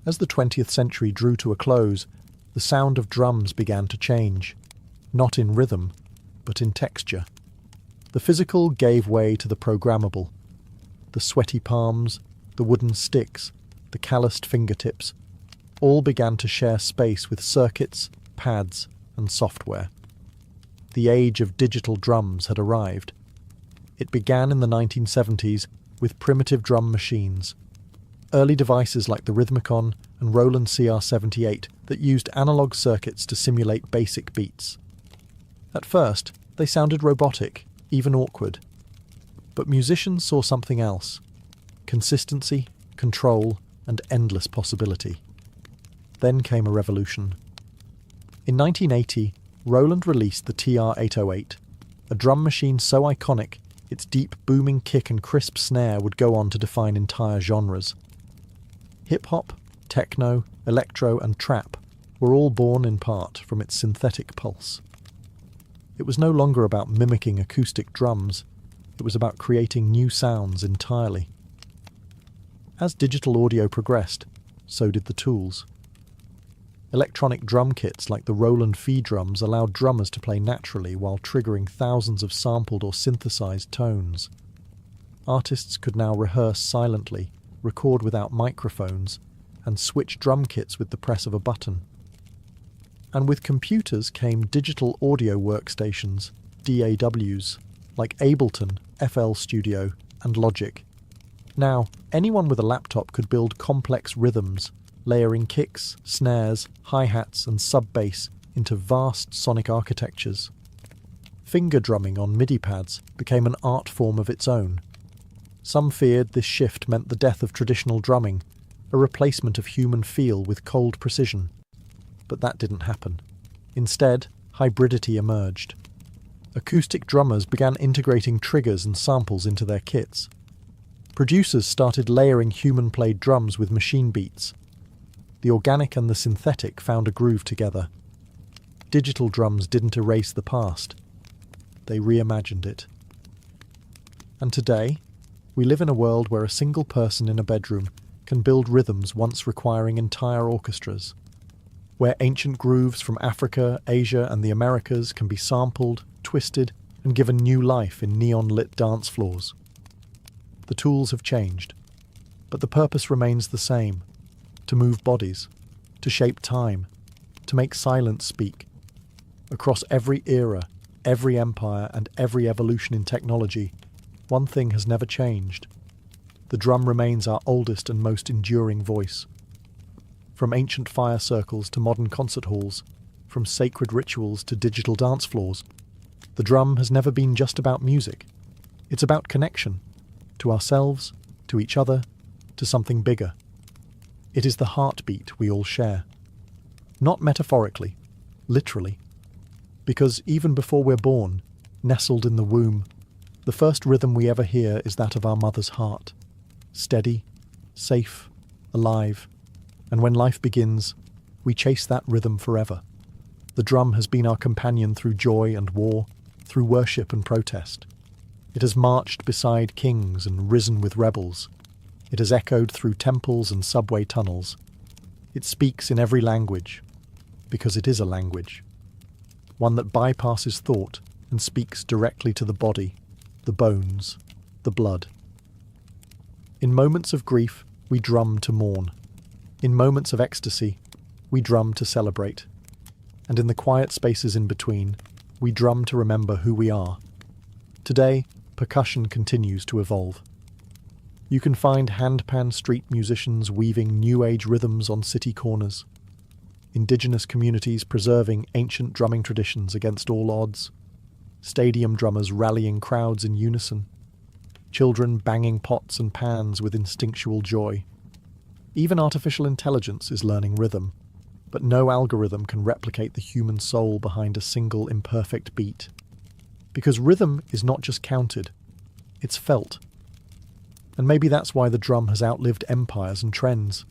As the 20th century drew to a close, the sound of drums began to change, not in rhythm, but in texture. The physical gave way to the programmable. The sweaty palms, the wooden sticks, the calloused fingertips, all began to share space with circuits, pads, and software. The age of digital drums had arrived. It began in the 1970s with primitive drum machines. Early devices like the Rhythmicon and Roland CR78 that used analog circuits to simulate basic beats. At first, they sounded robotic, even awkward. But musicians saw something else: consistency, control, and endless possibility. Then came a revolution. In 1980, Roland released the TR-808, a drum machine so iconic its deep booming kick and crisp snare would go on to define entire genres. Hip-hop, techno, electro, and trap were all born in part from its synthetic pulse. It was no longer about mimicking acoustic drums, it was about creating new sounds entirely. As digital audio progressed, so did the tools. Electronic drum kits like the Roland Fee drums allowed drummers to play naturally while triggering thousands of sampled or synthesized tones. Artists could now rehearse silently, record without microphones, and switch drum kits with the press of a button. And with computers came digital audio workstations, DAWs, like Ableton, FL Studio, and Logic. Now, anyone with a laptop could build complex rhythms, layering kicks, snares, hi-hats, and sub-bass into vast sonic architectures. Finger drumming on MIDI pads became an art form of its own. Some feared this shift meant the death of traditional drumming, a replacement of human feel with cold precision. But that didn't happen. Instead, hybridity emerged. Acoustic drummers began integrating triggers and samples into their kits. Producers started layering human-played drums with machine beats. The organic and the synthetic found a groove together. Digital drums didn't erase the past. They reimagined it. And today, we live in a world where a single person in a bedroom can build rhythms once requiring entire orchestras, where ancient grooves from Africa, Asia, and the Americas can be sampled, twisted, and given new life in neon-lit dance floors. The tools have changed, but the purpose remains the same: to move bodies, to shape time, to make silence speak. Across every era, every empire, and every evolution in technology, one thing has never changed. The drum remains our oldest and most enduring voice. From ancient fire circles to modern concert halls, from sacred rituals to digital dance floors, The drum has never been just about music. It's about connection, to ourselves, to each other, to something bigger. It is the heartbeat we all share. Not metaphorically, literally. Because even before we're born, nestled in the womb, the first rhythm we ever hear is that of our mother's heart. Steady, safe, alive. And when life begins, we chase that rhythm forever. The drum has been our companion through joy and war, through worship and protest. It has marched beside kings and risen with rebels. It has echoed through temples and subway tunnels. It speaks in every language, because it is a language. One that bypasses thought and speaks directly to the body, the bones, the blood. In moments of grief, we drum to mourn. In moments of ecstasy, we drum to celebrate. And in the quiet spaces in between, we drum to remember who we are. Today, percussion continues to evolve. You can find handpan street musicians weaving new age rhythms on city corners, indigenous communities preserving ancient drumming traditions against all odds, stadium drummers rallying crowds in unison, children banging pots and pans with instinctual joy. Even artificial intelligence is learning rhythm, but no algorithm can replicate the human soul behind a single imperfect beat. Because rhythm is not just counted, it's felt. And maybe that's why the drum has outlived empires and trends.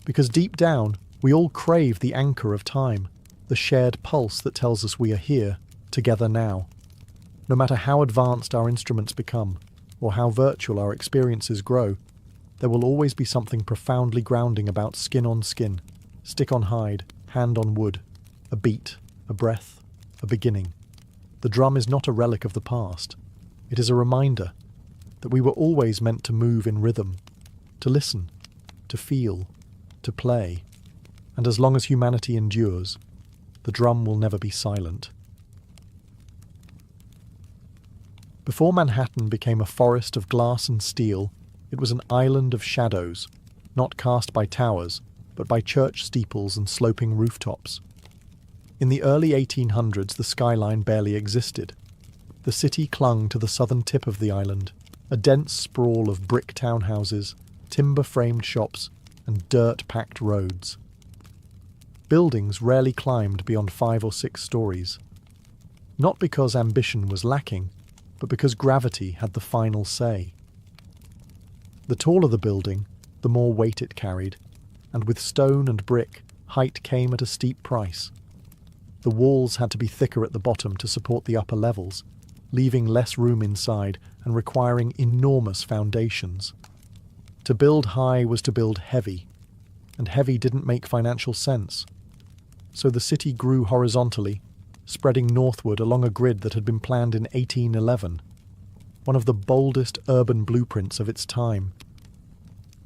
Because deep down, we all crave the anchor of time, the shared pulse that tells us we are here, together now. No matter how advanced our instruments become, or how virtual our experiences grow, there will always be something profoundly grounding about skin on skin, stick on hide, hand on wood, a beat, a breath, a beginning. The drum is not a relic of the past. It is a reminder that we were always meant to move in rhythm, to listen, to feel, to play. And as long as humanity endures, the drum will never be silent. Before Manhattan became a forest of glass and steel, it was an island of shadows, not cast by towers, but by church steeples and sloping rooftops. In the early 1800s, the skyline barely existed. The city clung to the southern tip of the island, a dense sprawl of brick townhouses, timber-framed shops, and dirt-packed roads. Buildings rarely climbed beyond 5 or 6 stories. Not because ambition was lacking, but because gravity had the final say. The taller the building, the more weight it carried, and with stone and brick, height came at a steep price. The walls had to be thicker at the bottom to support the upper levels, leaving less room inside and requiring enormous foundations. To build high was to build heavy, and heavy didn't make financial sense. So the city grew horizontally, spreading northward along a grid that had been planned in 1811, one of the boldest urban blueprints of its time.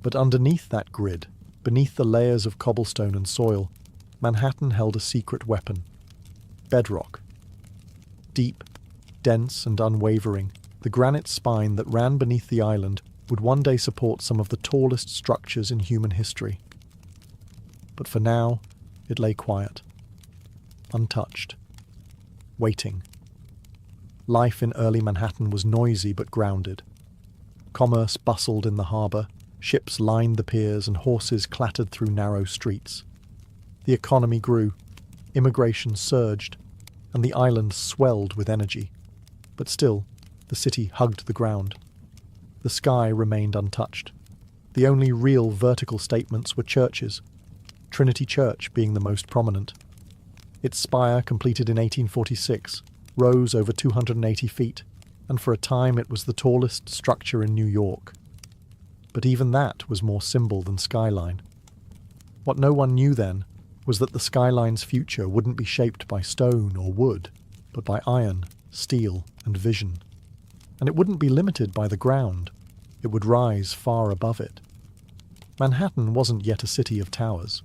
But underneath that grid, beneath the layers of cobblestone and soil, Manhattan held a secret weapon: bedrock. Deep, dense and unwavering, the granite spine that ran beneath the island would one day support some of the tallest structures in human history. But for now, it lay quiet, untouched, waiting. Life in early Manhattan was noisy but grounded. Commerce bustled in the harbour, ships lined the piers, and horses clattered through narrow streets. The economy grew, immigration surged, and the island swelled with energy. But still, the city hugged the ground. The sky remained untouched. The only real vertical statements were churches, Trinity Church being the most prominent. Its spire, completed in 1846, rose over 280 feet, and for a time it was the tallest structure in New York. But even that was more symbol than skyline. What no one knew then was that the skyline's future wouldn't be shaped by stone or wood, but by iron, steel, and vision. And it wouldn't be limited by the ground. It would rise far above it. Manhattan wasn't yet a city of towers,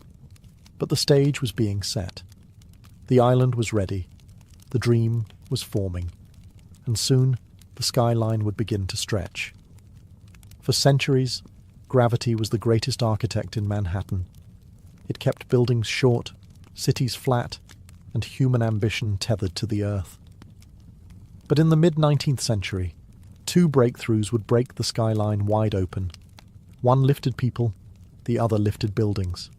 but the stage was being set. The island was ready. The dream was forming. And soon, the skyline would begin to stretch. For centuries, gravity was the greatest architect in Manhattan. It kept buildings short, cities flat, and human ambition tethered to the earth. But in the mid-19th century, two breakthroughs would break the skyline wide open. One lifted people, the other lifted buildings.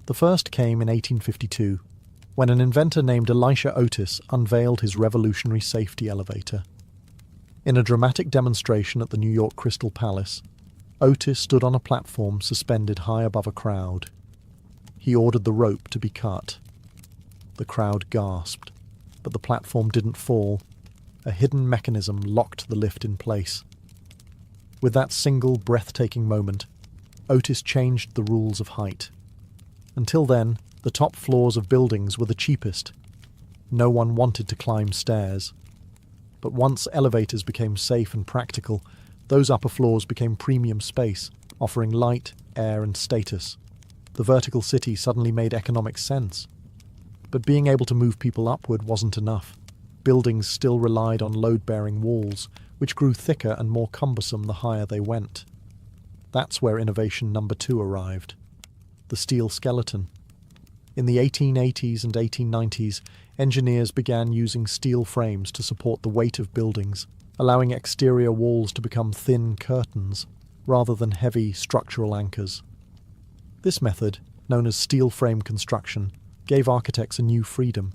The first came in 1852, when an inventor named Elisha Otis unveiled his revolutionary safety elevator. In a dramatic demonstration at the New York Crystal Palace, Otis stood on a platform suspended high above a crowd. He ordered the rope to be cut. The crowd gasped, but the platform didn't fall. A hidden mechanism locked the lift in place. With that single breathtaking moment, Otis changed the rules of height. Until then, the top floors of buildings were the cheapest. No one wanted to climb stairs. But once elevators became safe and practical, those upper floors became premium space, offering light, air, and status. The vertical city suddenly made economic sense. But being able to move people upward wasn't enough. Buildings still relied on load-bearing walls, which grew thicker and more cumbersome the higher they went. That's where innovation number 2 arrived: the steel skeleton. In the 1880s and 1890s, engineers began using steel frames to support the weight of buildings, allowing exterior walls to become thin curtains rather than heavy structural anchors. This method, known as steel frame construction, gave architects a new freedom: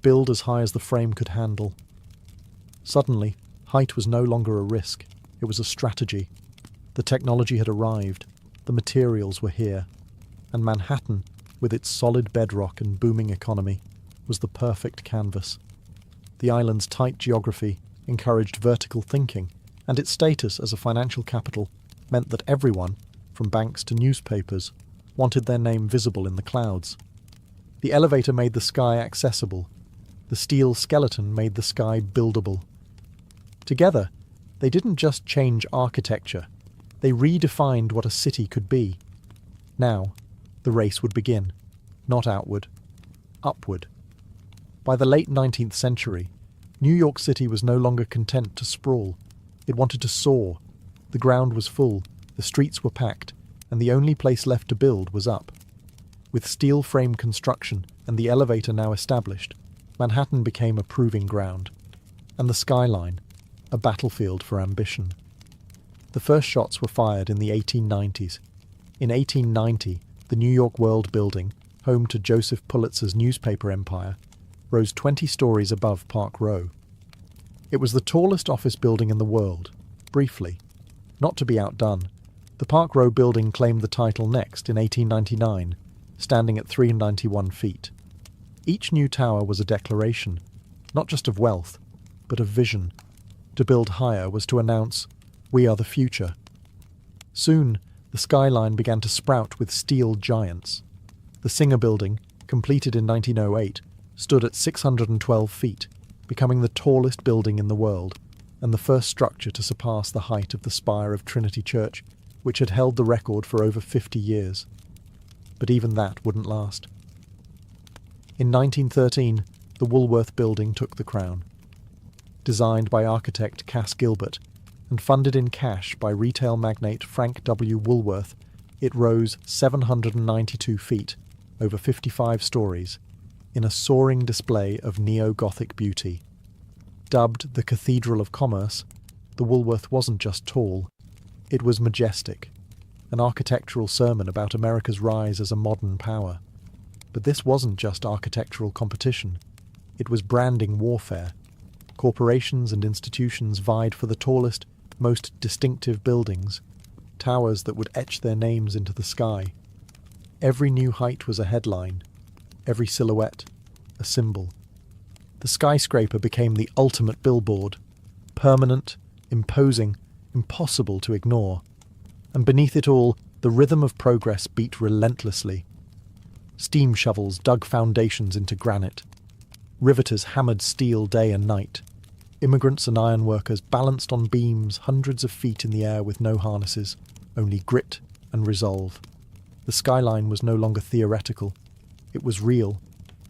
build as high as the frame could handle. Suddenly, height was no longer a risk, it was a strategy. The technology had arrived, the materials were here, and Manhattan, with its solid bedrock and booming economy, was the perfect canvas. The island's tight geography encouraged vertical thinking, and its status as a financial capital meant that everyone, from banks to newspapers, wanted their name visible in the clouds. The elevator made the sky accessible. The steel skeleton made the sky buildable. Together, they didn't just change architecture, they redefined what a city could be. Now, the race would begin, not outward, upward. By the late 19th century, New York City was no longer content to sprawl. It wanted to soar. The ground was full, the streets were packed, and the only place left to build was up. With steel frame construction and the elevator now established, Manhattan became a proving ground, and the skyline, a battlefield for ambition. The first shots were fired in the 1890s. In 1890, the New York World Building, home to Joseph Pulitzer's newspaper empire, rose 20 stories above Park Row. It was the tallest office building in the world, briefly. Not to be outdone, the Park Row building claimed the title next in 1899, standing at 391 feet. Each new tower was a declaration, not just of wealth, but of vision. To build higher was to announce, "We are the future." Soon, the skyline began to sprout with steel giants. The Singer Building, completed in 1908, stood at 612 feet, becoming the tallest building in the world, and the first structure to surpass the height of the spire of Trinity Church, which had held the record for over 50 years. But even that wouldn't last. In 1913, the Woolworth Building took the crown. Designed by architect Cass Gilbert and funded in cash by retail magnate Frank W. Woolworth, it rose 792 feet, over 55 stories, in a soaring display of neo-Gothic beauty. Dubbed the Cathedral of Commerce, the Woolworth wasn't just tall, it was majestic, an architectural sermon about America's rise as a modern power. But this wasn't just architectural competition, it was branding warfare. Corporations and institutions vied for the tallest, most distinctive buildings, towers that would etch their names into the sky. Every new height was a headline, every silhouette a symbol. The skyscraper became the ultimate billboard, permanent, imposing, impossible to ignore. And beneath it all, the rhythm of progress beat relentlessly. Steam shovels dug foundations into granite. Riveters hammered steel day and night. Immigrants and ironworkers balanced on beams hundreds of feet in the air with no harnesses, only grit and resolve. The skyline was no longer theoretical. It was real,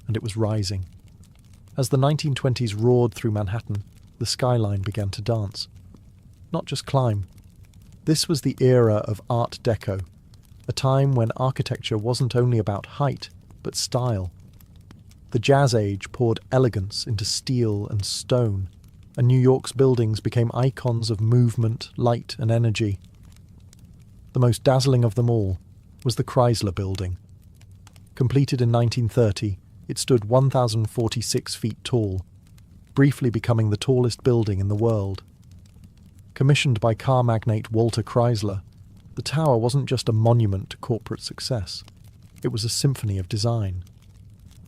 and it was rising. As the 1920s roared through Manhattan, the skyline began to dance. Not just climb. This was the era of Art Deco, a time when architecture wasn't only about height, but style. The Jazz Age poured elegance into steel and stone, and New York's buildings became icons of movement, light, and energy. The most dazzling of them all was the Chrysler Building. Completed in 1930, it stood 1,046 feet tall, briefly becoming the tallest building in the world. Commissioned by car magnate Walter Chrysler, the tower wasn't just a monument to corporate success. It was a symphony of design.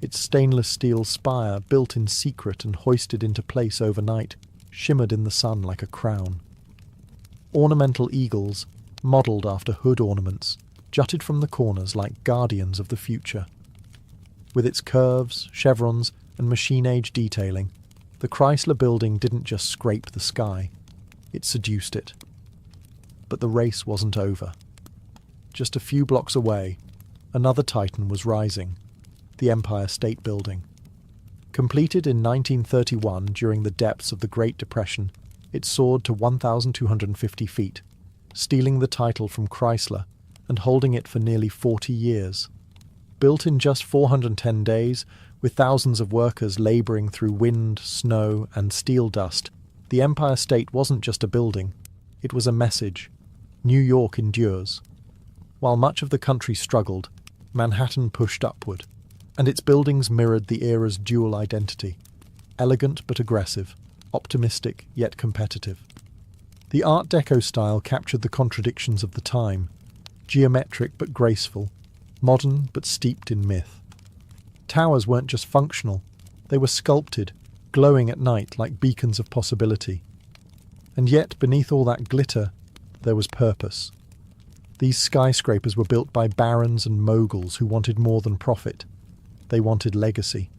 Its stainless steel spire, built in secret and hoisted into place overnight, shimmered in the sun like a crown. Ornamental eagles, modelled after hood ornaments, jutted from the corners like guardians of the future. With its curves, chevrons, and machine-age detailing, the Chrysler Building didn't just scrape the sky, it seduced it. But the race wasn't over. Just a few blocks away, another titan was rising, the Empire State Building. Completed in 1931 during the depths of the Great Depression, it soared to 1,250 feet, stealing the title from Chrysler and holding it for nearly 40 years. Built in just 410 days, with thousands of workers labouring through wind, snow, and steel dust, the Empire State wasn't just a building, it was a message. New York endures. While much of the country struggled, Manhattan pushed upward, and its buildings mirrored the era's dual identity, elegant but aggressive, optimistic yet competitive. The Art Deco style captured the contradictions of the time, geometric but graceful, modern but steeped in myth. Towers weren't just functional, they were sculpted, glowing at night like beacons of possibility. And yet, beneath all that glitter, there was purpose. These skyscrapers were built by barons and moguls who wanted more than profit. They wanted legacy.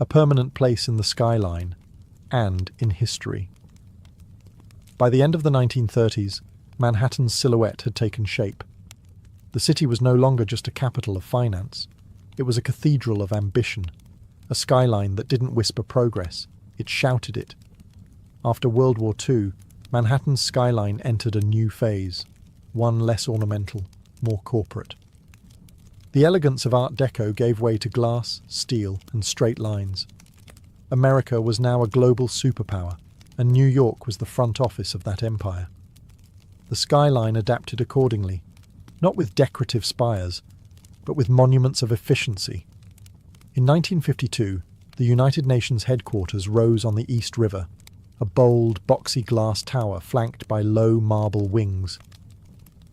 A permanent place in the skyline, and in history. By the end of the 1930s, Manhattan's silhouette had taken shape. The city was no longer just a capital of finance. It was a cathedral of ambition, a skyline that didn't whisper progress, it shouted it. After World War II, Manhattan's skyline entered a new phase, one less ornamental, more corporate. The elegance of Art Deco gave way to glass, steel, and straight lines. America was now a global superpower, and New York was the front office of that empire. The skyline adapted accordingly, not with decorative spires, but with monuments of efficiency. In 1952, the United Nations headquarters rose on the East River, a bold, boxy glass tower flanked by low marble wings.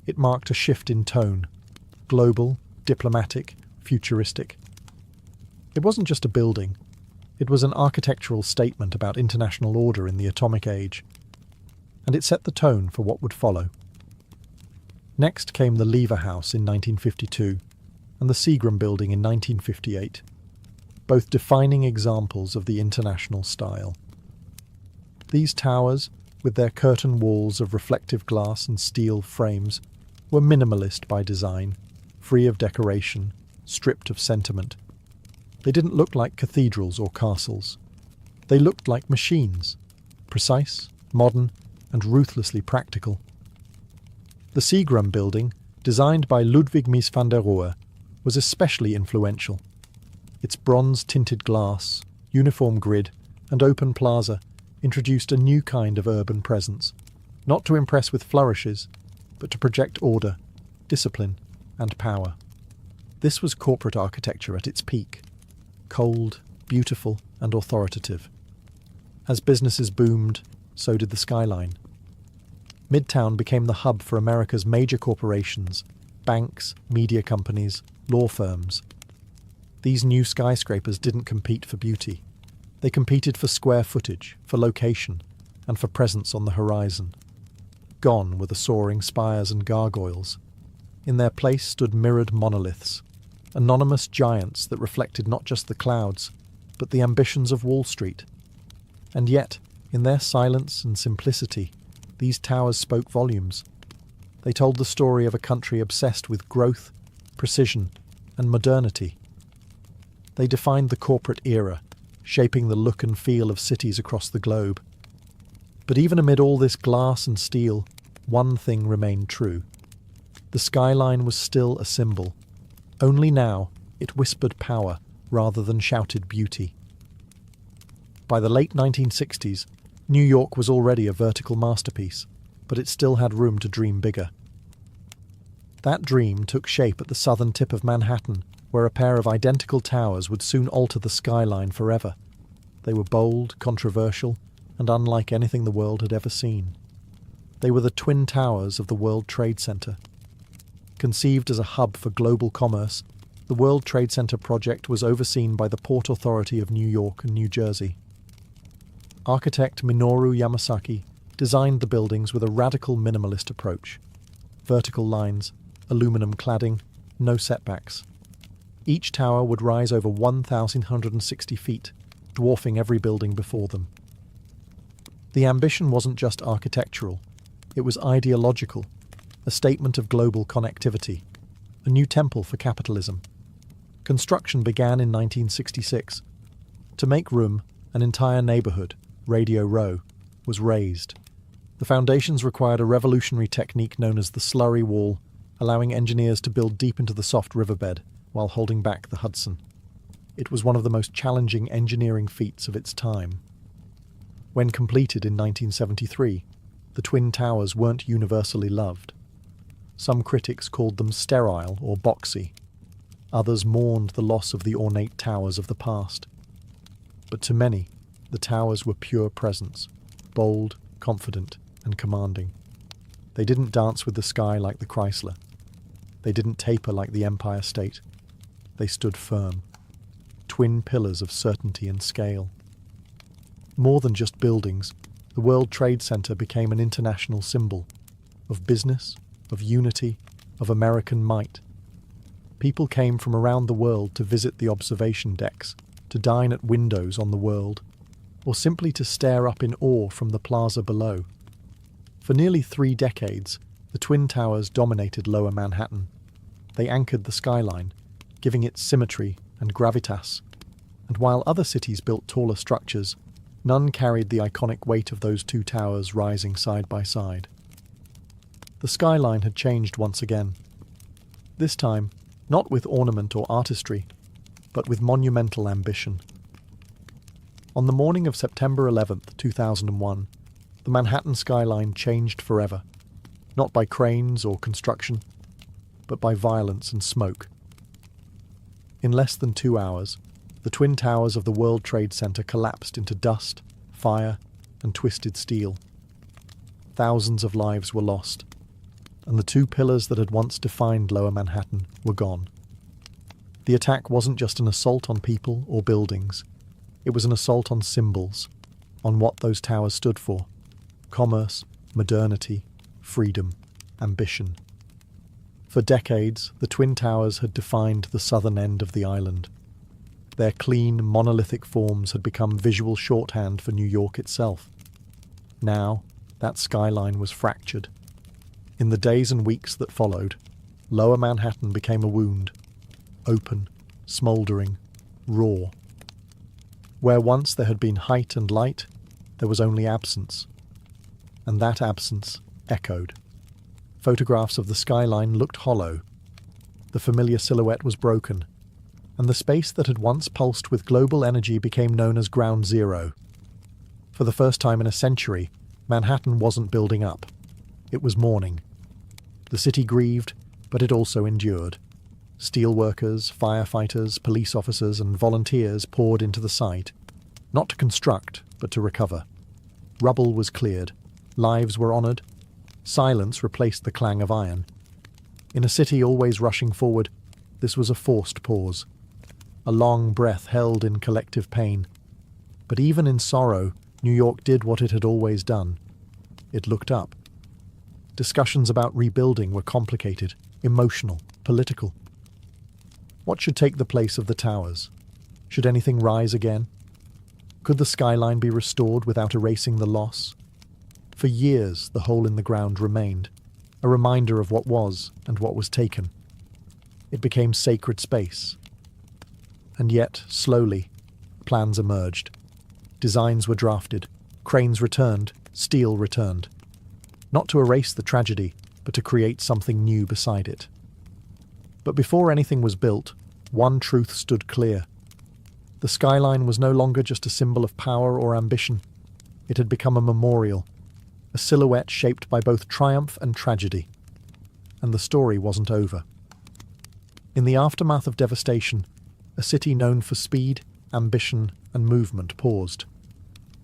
It marked a shift in tone, global, diplomatic, futuristic. It wasn't just a building, it was an architectural statement about international order in the atomic age, and it set the tone for what would follow. Next came the Lever House in 1952, and the Seagram Building in 1958, both defining examples of the international style. These towers, with their curtain walls of reflective glass and steel frames, were minimalist by design, free of decoration, stripped of sentiment. They didn't look like cathedrals or castles. They looked like machines, precise, modern, and ruthlessly practical. The Seagram Building, designed by Ludwig Mies van der Rohe, was especially influential. Its bronze-tinted glass, uniform grid, and open plaza introduced a new kind of urban presence, not to impress with flourishes, but to project order, discipline, and power. This was corporate architecture at its peak, cold, beautiful, and authoritative. As businesses boomed, so did the skyline. Midtown became the hub for America's major corporations, banks, media companies, law firms. These new skyscrapers didn't compete for beauty. They competed for square footage, for location, and for presence on the horizon. Gone were the soaring spires and gargoyles. In their place stood mirrored monoliths, anonymous giants that reflected not just the clouds, but the ambitions of Wall Street. And yet, in their silence and simplicity, these towers spoke volumes. They told the story of a country obsessed with growth, precision, and modernity. They defined the corporate era, shaping the look and feel of cities across the globe. But even amid all this glass and steel, one thing remained true. The skyline was still a symbol. Only now it whispered power, rather than shouted beauty. By the late 1960s, New York was already a vertical masterpiece, but it still had room to dream bigger. That dream took shape at the southern tip of Manhattan, where a pair of identical towers would soon alter the skyline forever. They were bold, controversial, and unlike anything the world had ever seen. They were the twin towers of the World Trade Center. Conceived as a hub for global commerce, the World Trade Center project was overseen by the Port Authority of New York and New Jersey. Architect Minoru Yamasaki designed the buildings with a radical minimalist approach. Vertical lines, aluminum cladding, no setbacks. Each tower would rise over 1,160 feet, dwarfing every building before them. The ambition wasn't just architectural, it was ideological, a statement of global connectivity, a new temple for capitalism. Construction began in 1966. To make room, an entire neighborhood, Radio Row, was raised. The foundations required a revolutionary technique known as the slurry wall, allowing engineers to build deep into the soft riverbed while holding back the Hudson. It was one of the most challenging engineering feats of its time. When completed in 1973, the Twin Towers weren't universally loved. Some critics called them sterile or boxy. Others mourned the loss of the ornate towers of the past. But to many, the towers were pure presence, bold, confident, and commanding. They didn't dance with the sky like the Chrysler. They didn't taper like the Empire State. They stood firm, twin pillars of certainty and scale. More than just buildings, the World Trade Center became an international symbol of business, of unity, of American might. People came from around the world to visit the observation decks, to dine at windows on the world, or simply to stare up in awe from the plaza below. For nearly 3 decades, the Twin Towers dominated Lower Manhattan. They anchored the skyline, giving it symmetry and gravitas. And while other cities built taller structures, none carried the iconic weight of those 2 towers rising side by side. The skyline had changed once again. This time, not with ornament or artistry, but with monumental ambition. On the morning of September 11th, 2001, the Manhattan skyline changed forever, not by cranes or construction, but by violence and smoke. In less than 2 hours, the Twin Towers of the World Trade Center collapsed into dust, fire, and twisted steel. Thousands of lives were lost, and the 2 pillars that had once defined Lower Manhattan were gone. The attack wasn't just an assault on people or buildings. It was an assault on symbols, on what those towers stood for: commerce, modernity, freedom, ambition. For decades, the Twin Towers had defined the southern end of the island. Their clean, monolithic forms had become visual shorthand for New York itself. Now, that skyline was fractured. In the days and weeks that followed, Lower Manhattan became a wound, open, smouldering, raw. Where once there had been height and light, there was only absence. And that absence echoed. Photographs of the skyline looked hollow. The familiar silhouette was broken, and the space that had once pulsed with global energy became known as Ground Zero. For the first time in a century, Manhattan wasn't building up. It was mourning. The city grieved, but it also endured. Steelworkers, firefighters, police officers, and volunteers poured into the site, not to construct, but to recover. Rubble was cleared. Lives were honoured. Silence replaced the clang of iron. In a city always rushing forward, this was a forced pause. A long breath held in collective pain. But even in sorrow, New York did what it had always done. It looked up. Discussions about rebuilding were complicated, emotional, political. What should take the place of the towers? Should anything rise again? Could the skyline be restored without erasing the loss? For years, the hole in the ground remained, a reminder of what was and what was taken. It became sacred space. And yet, slowly, plans emerged. Designs were drafted, cranes returned, steel returned. Not to erase the tragedy, but to create something new beside it. But before anything was built, one truth stood clear. The skyline was no longer just a symbol of power or ambition. It had become a memorial, a silhouette shaped by both triumph and tragedy. And the story wasn't over. In the aftermath of devastation, a city known for speed, ambition, and movement paused.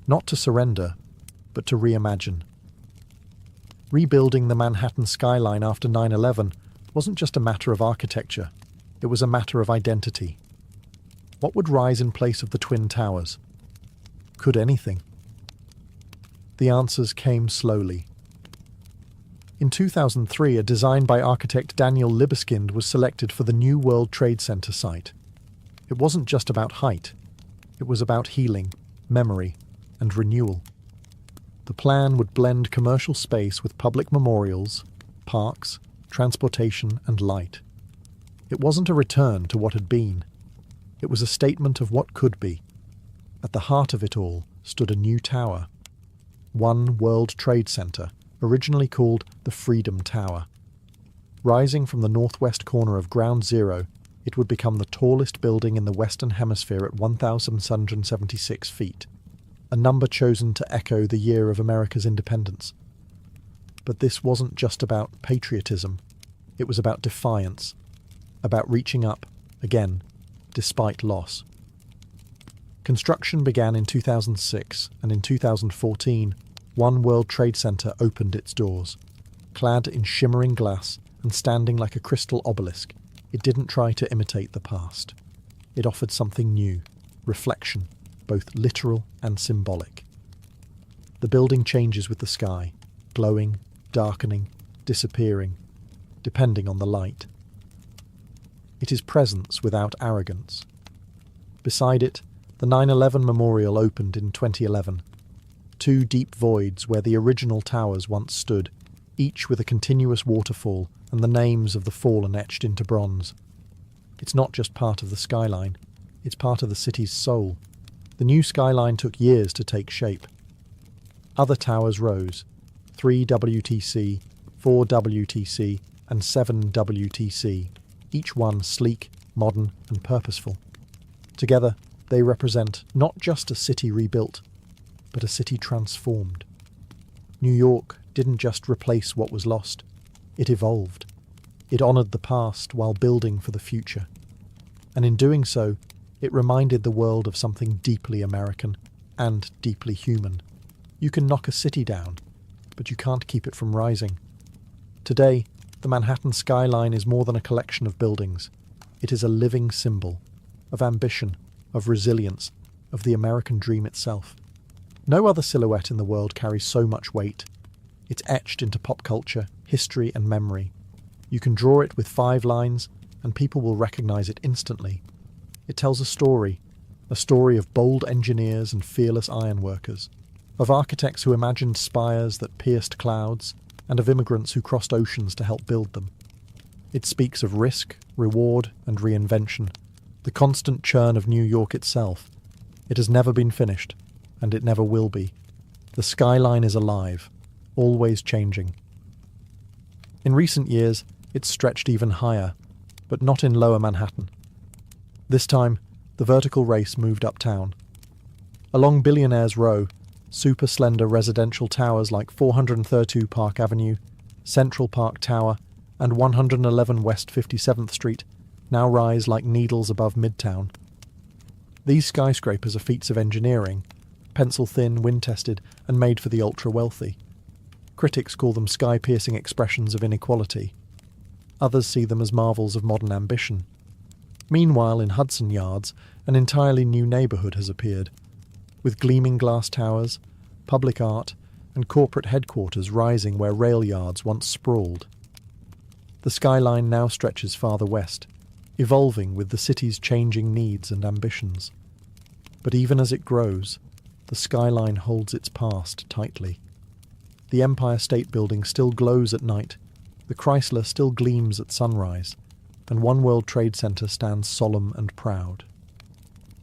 Not to surrender, but to reimagine. Rebuilding the Manhattan skyline after 9/11 wasn't just a matter of architecture, it was a matter of identity. What would rise in place of the Twin Towers? Could anything? The answers came slowly. In 2003, a design by architect Daniel Libeskind was selected for the new World Trade Center site. It wasn't just about height, it was about healing, memory, and renewal. The plan would blend commercial space with public memorials, parks, transportation, and light. It wasn't a return to what had been. It was a statement of what could be. At the heart of it all stood a new tower. One World Trade Center, originally called the Freedom Tower. Rising from the northwest corner of Ground Zero, it would become the tallest building in the Western Hemisphere at 1,776 feet, a number chosen to echo the year of America's independence. But this wasn't just about patriotism. It was about defiance, about reaching up, again, despite loss. Construction began in 2006, and in 2014, One World Trade Center opened its doors. Clad in shimmering glass and standing like a crystal obelisk, it didn't try to imitate the past. It offered something new, reflection, both literal and symbolic. The building changes with the sky, glowing, darkening, disappearing, depending on the light. It is presence without arrogance. Beside it, the 9/11 Memorial opened in 2011. Two deep voids where the original towers once stood, each with a continuous waterfall and the names of the fallen etched into bronze. It's not just part of the skyline, it's part of the city's soul. The new skyline took years to take shape. Other towers rose, 3 WTC, 4 WTC, and 7 WTC, each one sleek, modern, and purposeful. Together, they represent not just a city rebuilt, but a city transformed. New York didn't just replace what was lost, it evolved. It honoured the past while building for the future. And in doing so, it reminded the world of something deeply American and deeply human. You can knock a city down, but you can't keep it from rising. Today, the Manhattan skyline is more than a collection of buildings. It is a living symbol of ambition, of resilience, of the American dream itself. No other silhouette in the world carries so much weight. It's etched into pop culture, history, and memory. You can draw it with 5 lines, and people will recognize it instantly. It tells a story of bold engineers and fearless ironworkers, of architects who imagined spires that pierced clouds, and of immigrants who crossed oceans to help build them. It speaks of risk, reward, and reinvention, the constant churn of New York itself. It has never been finished, and it never will be. The skyline is alive, always changing. In recent years, it's stretched even higher, but not in lower Manhattan. This time, the vertical race moved uptown. Along Billionaire's Row, super slender residential towers like 432 Park Avenue, Central Park Tower, and 111 West 57th Street now rise like needles above Midtown. These skyscrapers are feats of engineering, pencil-thin, wind-tested, and made for the ultra-wealthy. Critics call them sky-piercing expressions of inequality. Others see them as marvels of modern ambition. Meanwhile, in Hudson Yards, an entirely new neighbourhood has appeared, with gleaming glass towers, public art, and corporate headquarters rising where rail yards once sprawled. The skyline now stretches farther west, evolving with the city's changing needs and ambitions. But even as it grows, the skyline holds its past tightly. The Empire State Building still glows at night, the Chrysler still gleams at sunrise, and One World Trade Center stands solemn and proud.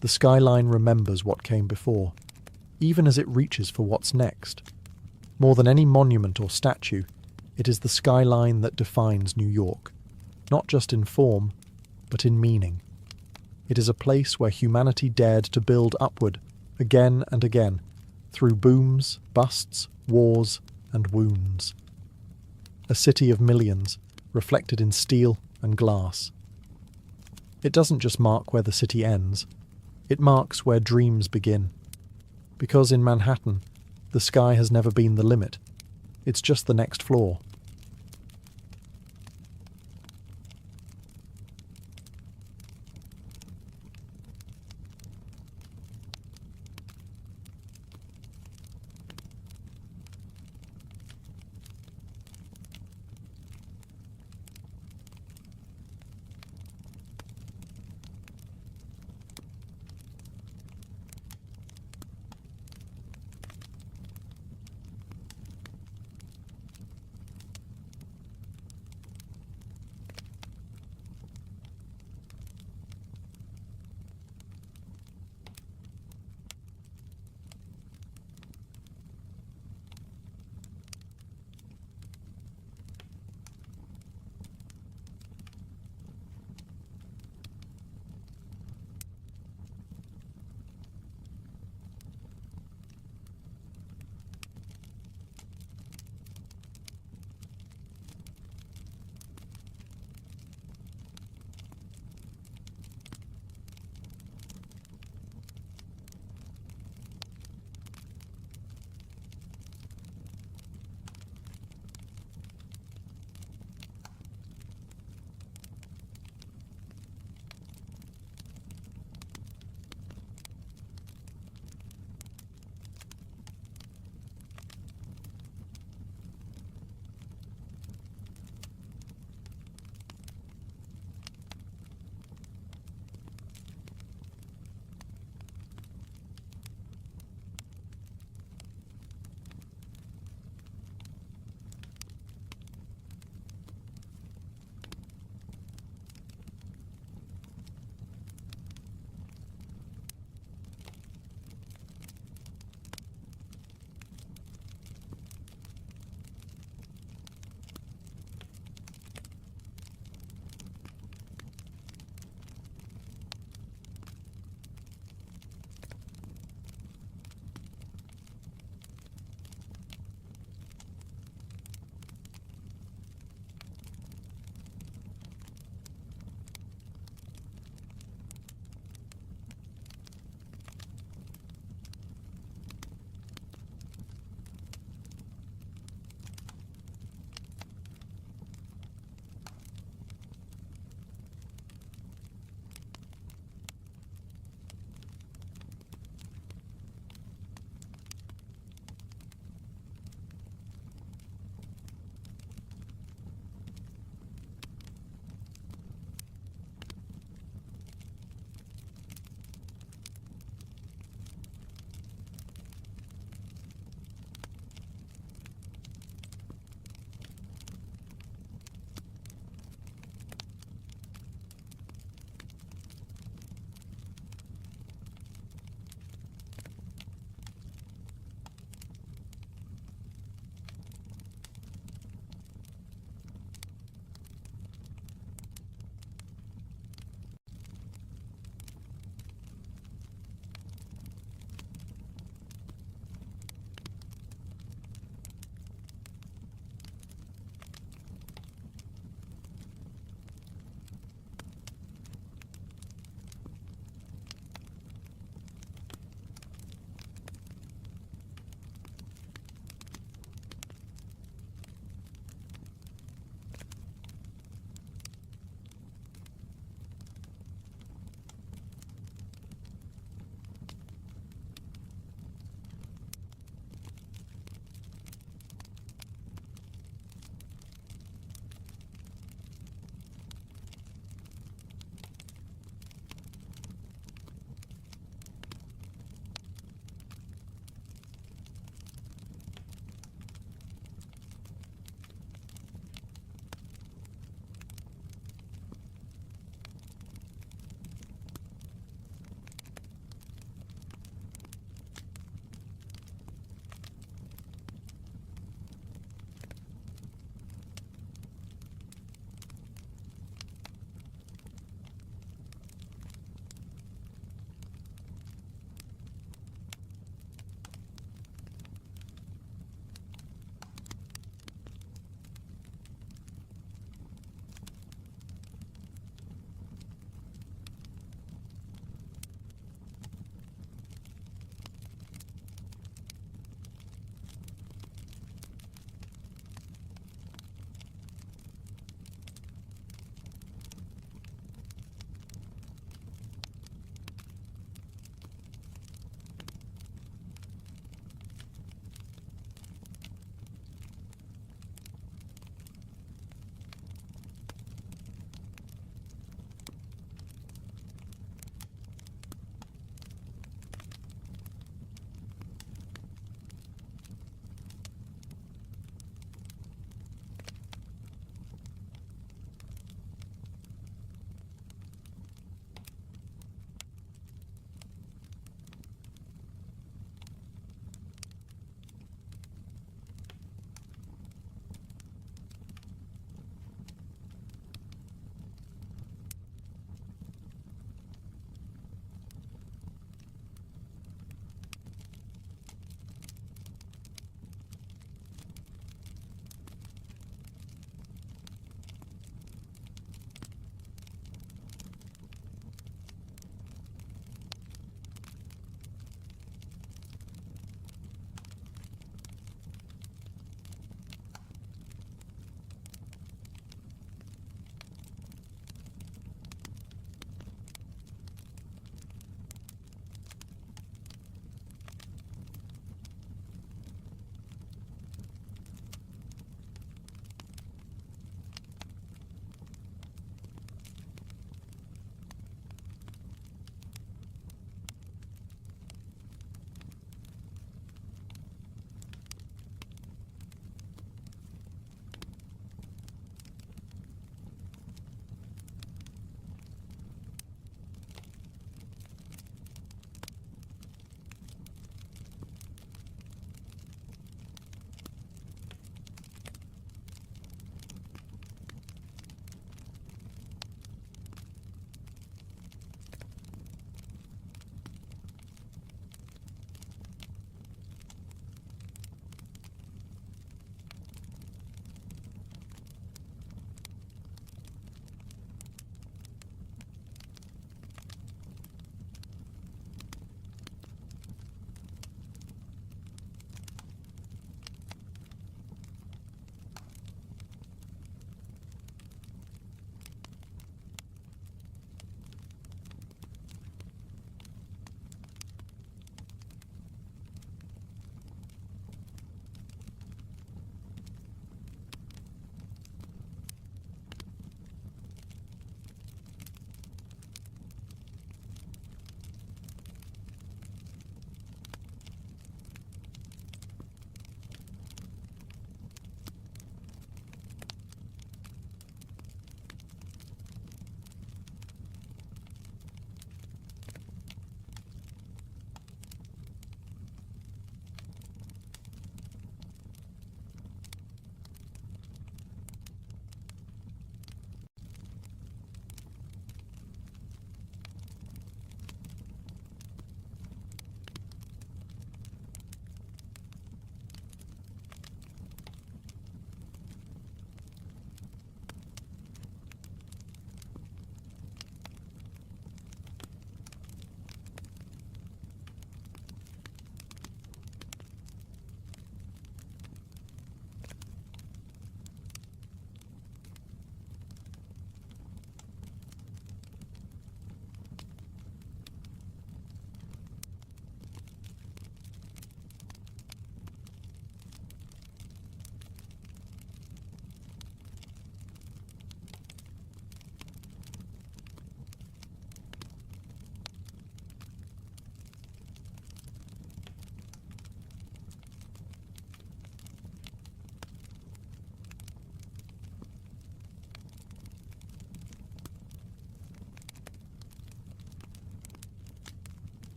The skyline remembers what came before, even as it reaches for what's next. More than any monument or statue, it is the skyline that defines New York, not just in form, but in meaning. It is a place where humanity dared to build upward, again and again, through booms, busts, wars, and wounds. A city of millions, reflected in steel and glass. It doesn't just mark where the city ends, it marks where dreams begin. Because in Manhattan, the sky has never been the limit. It's just the next floor.